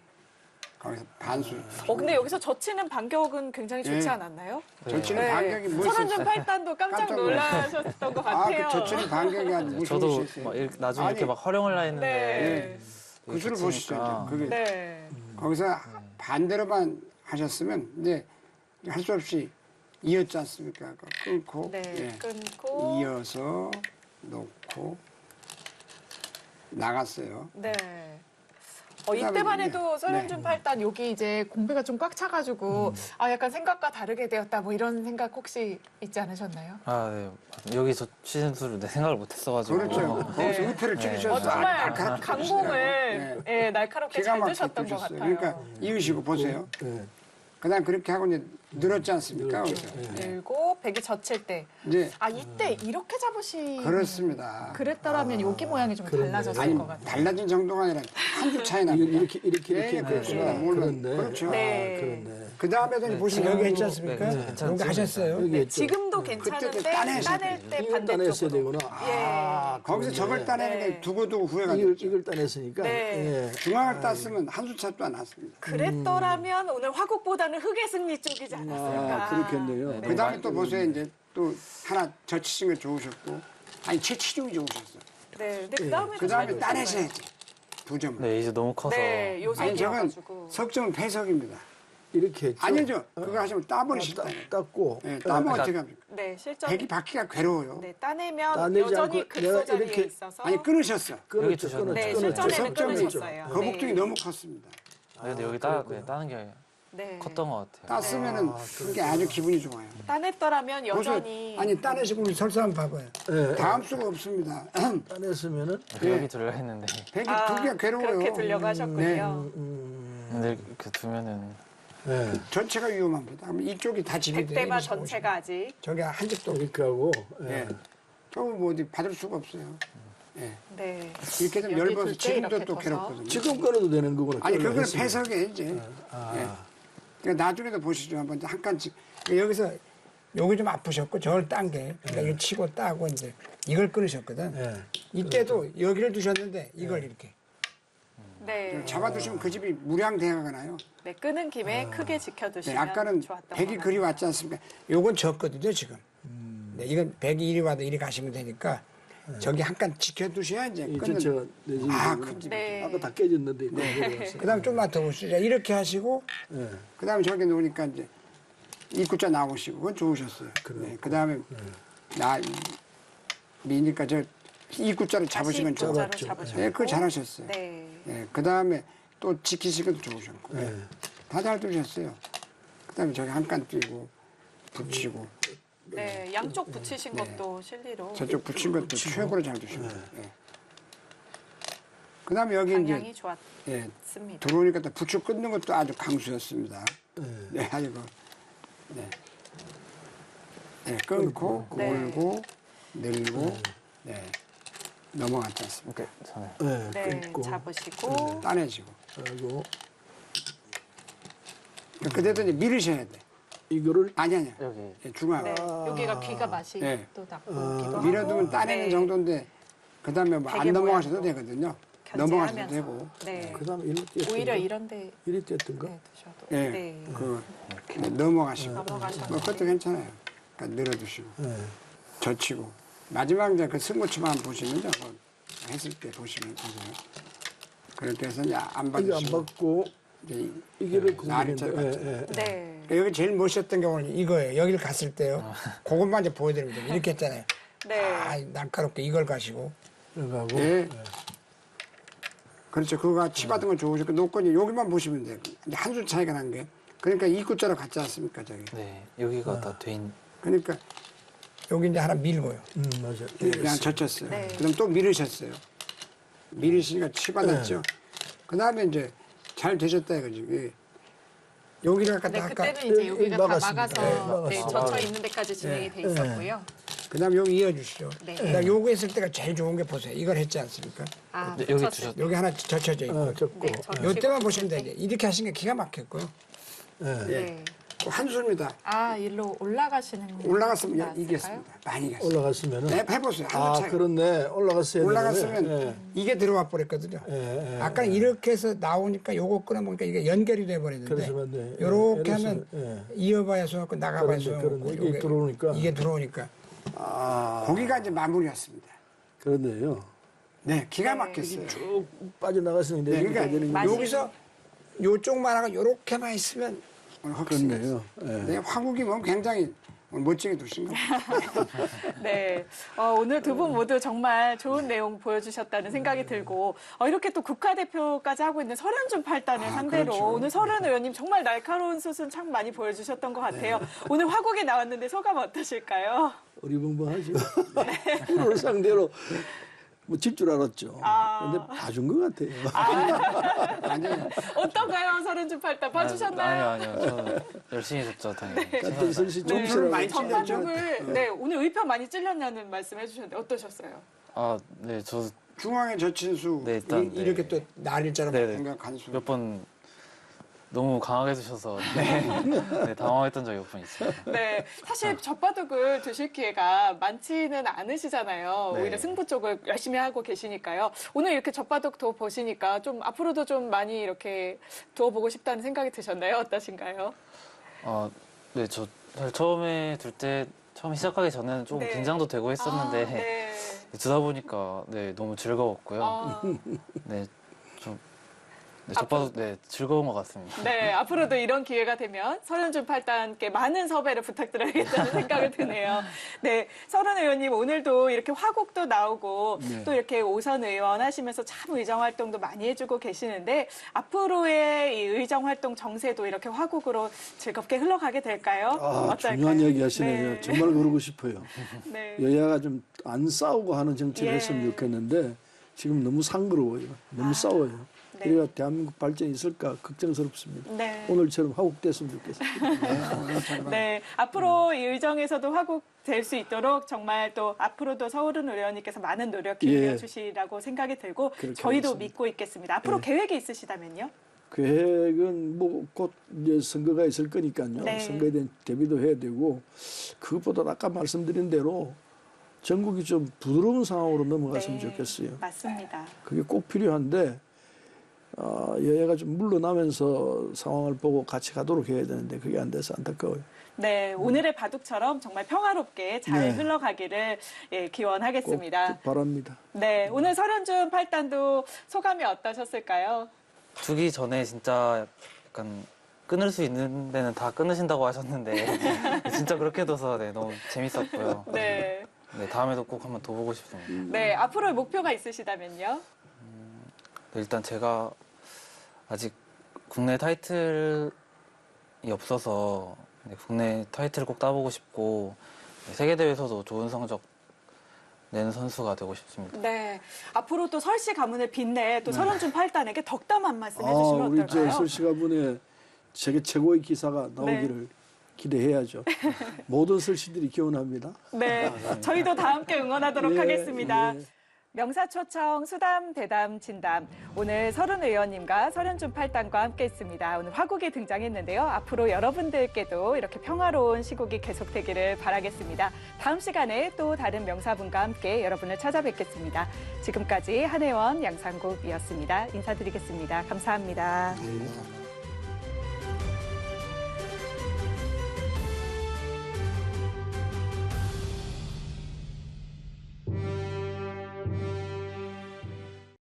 거기서 반수. 근데 여기서 젖히는 반격은 굉장히 좋지 예. 않았나요? 젖히는 반격이 뭐 서른중 있었어요? 팔단도 깜짝 깜짝 놀라셨던 것 아, 같아요. 그 젖히는 반격이 아주 무서울 수 저도 있어요. 막 나중에 아니, 이렇게 막 활용을 했는데 네. 그 수를 보시죠. 그게 네. 거기서 반대로만 하셨으면 이제 할 수 없이 이었지 않습니까? 그 끊고 네. 예. 끊고. 이어서 놓고 나갔어요. 네. 그다음에 이때만 이제, 해도 서른중 네. 팔단 여기 이제 공배가 좀 꽉 차가지고 약간 생각과 다르게 되었다 뭐 이런 생각 혹시 있지 않으셨나요? 아, 네. 여기 저 취진수를 내 생각을 못 했어가지고 그렇죠. 거기서 의패를 찍으셨어요. 정말 날카롭게 강공을 예, 날카롭게 기가 잘 막히게 드셨던 것 드셨어요. 같아요. 그러니까 이으시고 보세요. 네. 그다음 그렇게 하고 이제 늘었지 않습니까? 거기서. 밀고 백이 젖힐 때. 이제 이때 이렇게 잡으시. 그렇습니다. 그랬더라면 여기 모양이 좀 달라졌을 아니 것 같아요. 달라진 정도가 아니라 한 줄 차이 납니다. 이렇게 예, 그렇습니다. 그랬구나. 물론 그렇네. 그렇죠. 네. 그런데. 그 다음에도 보시면 여기 있지 않습니까? 네, 괜찮습니다. 여기 하셨어요. 여기 있죠. 지금도 괜찮은데 그때도 따내셔야 따낼 때 이걸 따냈어야 반대쪽으로. 되구나. 예. 거기서 저걸 따내는 네. 게 두고두고 후회가 이걸, 됐죠. 이걸 따냈으니까. 네. 예. 중앙을 땄으면 한 수 차도 안 났습니다. 그랬더라면 오늘 화국보다는 흙의 승리 쪽이지 않았을까. 그렇겠네요. 그 다음에 또 보세요. 이제 또 하나 젖히신 게 좋으셨고 아니 채치중이 좋으셨어요. 네, 근데 그 다음에 그 다음에 따내셔야지. 두 점을. 네, 이제 너무 커서 네, 아니 요새 저건 이어가지고. 석점은 패석입니다. 이렇게 했죠. 아니죠. 그거 하시면 따버리실 때. 땄고. 예, 따면 어떻게 합니까? 네, 실전. 백이 받기가 괴로워요. 네, 따내면 따내지 여전히 않고 극소 내가 자리에 이렇게- 있어서. 아니 끊으셨어. 여기 주셨네. 네, 끊었죠. 실전에는 석점이 끊으셨어요. 거북등이 네. 너무 컸습니다. 근데 여기 따는 게 네. 컸던 것 같아요. 땄으면은 그게 아주 기분이 좋아요. 따냈더라면 보세요. 여전히. 아니 따내시고 우리 설사 한번 봐봐요. 예. 다음 수가 없습니다. 따냈으면은. 여기 둘려 했는데 백이 두기가 괴로워요. 그렇게 두려고 하셨군요. 근데 이렇게 두면은 예. 전체가 위험합니다. 그럼 이쪽이 다 집이 돼요. 백대마 이쪽으로 전체가 아직. 저기 한 집도 이렇게 하고. 예. 예. 저거 뭐 어디 받을 수가 없어요. 예. 네. 이렇게 되면 여기 열버서 둘째 지금도 이렇게 또 둬서. 괴롭거든요. 지금 끊어도 되는 거구나. 아니 끊으려 그건 했으면. 패석에 이제. 아. 예. 그러니까 나중에도 보시죠. 한번 한 칸씩. 그러니까 여기서 여기 좀 아프셨고 저걸 딴 게. 그러니까 이거 치고 따고 이제 이걸 끊으셨거든. 예. 이때도 여기를 두셨는데 이걸 이렇게 네. 잡아두시면 그 집이 무량대가나요. 네, 끄는 김에 크게 네, 지켜두시면 아까는 좋았던 백이 것 그리 왔지 않습니까? 요건 적거든요 지금. 네, 이건 백이 이리 와도 이리 가시면 되니까 저기 한 칸 지켜두셔야 이제 이 끊는. 전체가 내 집이 아, 되구나. 큰 집. 네. 아까 다 깨졌는데. 네. 그다음 좀만 더 보시죠. 이렇게 하시고 예. 그다음에 저기 놓으니까 이제 입구자 나오시고 그건 좋으셨어요. 네, 그다음에 나 미니까 저 입구자를 잡으시면 다시 좋아요. 입구자로 잡으셨고. 네, 그거 잘하셨어요. 네. 네, 그다음에 또 지키시기도 좋으셨고 네. 다 잘 두셨어요. 그다음에 저기 한 칸 띄고 붙이고 네, 양쪽 붙이신 것도 실리로 저쪽 붙인 것도 최고로 잘 주시고. 예. 그다음에 여기 이제 방향이 예, 좋았습니다. 들어오니까 또 부추 끊는 것도 아주 강수였습니다. 네, 아이고. 네. 네, 끊고, 네. 골고, 늘고, 네. 넘어갔지 않습니까? 이렇게 전에 네, 끊고 잡으시고 따내지고. 하고 그때도 이제 밀으셔야 돼. 이거를 아니. 여기 예, 중앙. 네, 여기가 귀가 맛이 네. 또 나쁘기도 하고 밀어두면 따내는 네, 정도인데, 그 다음에 뭐 안 베개 넘어가셔도 모양도 되거든요. 넘어가셔도 견제하면서. 되고. 네, 그다음에 이렇게 띄었던가? 오히려 이런데 이리 띄었던가? 네, 드셔도 예, 네. 넘어가시고. 넘어가셔도 뭐 그것도 괜찮아요. 그러니까 늘어두시고. 예. 젖히고. 마지막 이제 그 승부치만 보시면요. 뭐 했을 때 보시면 보세요. 그렇게 해서 이제 안 이거 안 받으시고. 받고 이제 이게를 나리차를 공부했는데 받죠. 예, 예. 네, 그러니까 여기 제일 멋있었던 게 오늘 이거예요. 여기를 갔을 때요. 그것만 이제 보여드립니다. 이렇게 했잖아요. 네. 아, 날카롭게 이걸 가시고. 들어가고 예. 그렇죠. 그거가 치받은 건 좋으시고 놓고 여기만 보시면 돼요. 이제 한 수 차이가 난 게. 그러니까 이구자로 갔지 않습니까, 저기. 네 여기가 다 돼있 그러니까 여기 이제 하나 밀고요. 맞아. 그냥 젖혔어요. 네. 그다음 또 밀으셨어요. 밀으시니까 치받았죠. 그 다음에 이제 잘 되셨다 이거지. 예. 여기를 근데 갖다 아까 그때는 이제 여기가 다 막았습니다. 막아서 네, 네, 막았습니다. 젖혀 있는 데까지 진행이 돼 있었고요. 그다음 여기 이어주시죠. 네. 그다음 요거 했을 때가 제일 좋은 게 보세요. 이걸 했지 않습니까? 아, 네, 여기 젖혔을 두셨- 여기 하나 젖혀져 있고. 적고 네, 젖히고 요때만 보시면 있을 돼요. 때. 이렇게 하신 게 기가 막혔고요. 예. 네. 한 수입니다. 아, 일로 올라가시는 올라갔으면 나왔을까요? 이겼습니다. 많이 이겼어요. 올라갔으면은 네, 해보세요. 한 아 수 차이. 그렇네 올라갔어야 올라갔으면 되네. 이게 들어와 버렸거든요. 예, 예, 아까 이렇게 해서 나오니까 요거 끊어보니까 이게 연결이 돼 그래서 버리는데 맞네. 요렇게 예, 하면 예. 이어봐야 소용없고 나가봐야 그런데, 소용없고 그런데 이게 들어오니까. 이게 들어오니까 아 거기가 이제 마무리였습니다. 그렇네요. 네, 기가 네. 막혔어요. 쭉 빠져나갔으니까 네, 이렇게 그러니까 되는 게 맛이- 여기서 요쪽만 하고 요렇게만 있으면 오늘 확실히 그렇네요. 예. 네, 화국이 뭐 굉장히 멋지게 두신 겁니다. 네. 오늘 두 분 모두 정말 좋은 내용 보여주셨다는 생각이 들고, 이렇게 또 국가대표까지 하고 있는 설현준 팔단을 상대로 그렇죠. 오늘 설현 의원님 정말 날카로운 수순 참 많이 보여주셨던 것 같아요. 오늘 화국에 나왔는데 소감 어떠실까요? 어리벙벙하죠. 프로를 상대로 뭐 질 줄 알았죠. 아. 근데 봐준 것 같아요. 아니요. 어떤가요, 설현준 팔단? 봐주셨나요? 아니요 저는 열심히 줬죠 당연히 같은 설씨 네. 좀처럼 많이 전반적을, 네, 오늘 의편 많이 찔렸냐는 말씀 해주셨는데 어떠셨어요? 아네저 중앙에 젖힌 수 네, 일단, 네. 이렇게 또 날일자로 네, 네. 생각한 수. 몇 번 너무 강하게 드셔서 네, 당황했던 적이 몇 번 있어요. 네, 사실 젖바둑을 드실 기회가 많지는 않으시잖아요. 네. 오히려 승부 쪽을 열심히 하고 계시니까요. 오늘 이렇게 젖바둑 도 보시니까 좀 앞으로도 좀 많이 이렇게 두어보고 싶다는 생각이 드셨나요? 어떠신가요? 네, 저 사실 처음에 둘 때 처음 시작하기 전에는 조금 네. 긴장도 되고 했었는데 아, 네. 두다 보니까 네 너무 즐거웠고요. 아, 네, 좀 네, 저봐도 네 즐거운 것 같습니다. 네, 앞으로도 이런 기회가 되면 설현준 팔단께 많은 섭외를 부탁드려야겠다는 생각이 드네요. 네, 설현 의원님 오늘도 이렇게 화곡도 나오고 또 이렇게 오선 의원 하시면서 참 의정 활동도 많이 해주고 계시는데 앞으로의 이 의정 활동 정세도 이렇게 화곡으로 즐겁게 흘러가게 될까요? 아, 어떨까요? 중요한 얘기 하시네요. 네. 정말 그러고 싶어요. 네. 여야가 좀 안 싸우고 하는 정치를 예. 했으면 좋겠는데 지금 너무 상그러워요. 너무 싸워요. 네. 그래야 대한민국 발전이 있을까 걱정스럽습니다. 네. 오늘처럼 화국됐으면 좋겠습니다. 네, 앞으로 이 의정에서도 화곡될 수 있도록 정말 또 앞으로도 서울은 의원님께서 많은 노력 기울여 예. 주시라고 생각이 들고 그렇게 저희도 하겠습니다. 믿고 있겠습니다. 앞으로 계획이 있으시다면요? 계획은 뭐 곧 이제 선거가 있을 거니까요. 네. 선거에 대한 대비도 해야 되고 그것보다 아까 말씀드린 대로 전국이 좀 부드러운 상황으로 넘어갔으면 네, 좋겠어요. 맞습니다. 그게 꼭 필요한데 여야가 좀 물러나면서 상황을 보고 같이 가도록 해야 되는데 그게 안 돼서 안타까워요. 네, 오늘의 바둑처럼 정말 평화롭게 잘 네. 흘러가기를 예, 꼭 기원하겠습니다. 바랍니다. 네, 오늘 설현준 팔단도 소감이 어떠셨을까요? 두기 전에 진짜 약간 끊을 수 있는 데는 다 끊으신다고 하셨는데 진짜 그렇게 둬서 네, 너무 재밌었고요. 네, 네, 다음에도 꼭 한번 더 보고 싶습니다. 네, 앞으로의 목표가 있으시다면요? 네, 일단 제가 아직 국내 타이틀이 없어서 네, 국내 타이틀을 꼭 따보고 싶고 네, 세계 대회에서도 좋은 성적 내는 선수가 되고 싶습니다. 네. 앞으로 또 설씨 가문을 빛내 또 서른준 8단에게 덕담 한 말씀 해주시면 우리 어떨까요? 저 설씨가분의 세계 최고의 기사가 나오기를 기대해야죠. 모든 설씨들이 기원합니다. 네. 저희도 다 함께 응원하도록 예, 하겠습니다. 예. 명사초청 수담 대담 진담 오늘 서른 의원님과 서른준 8단과 함께했습니다. 오늘 화국이 등장했는데요. 앞으로 여러분들께도 이렇게 평화로운 시국이 계속되기를 바라겠습니다. 다음 시간에 또 다른 명사분과 함께 여러분을 찾아뵙겠습니다. 지금까지 한혜원 양상국이었습니다. 인사드리겠습니다. 감사합니다. 예.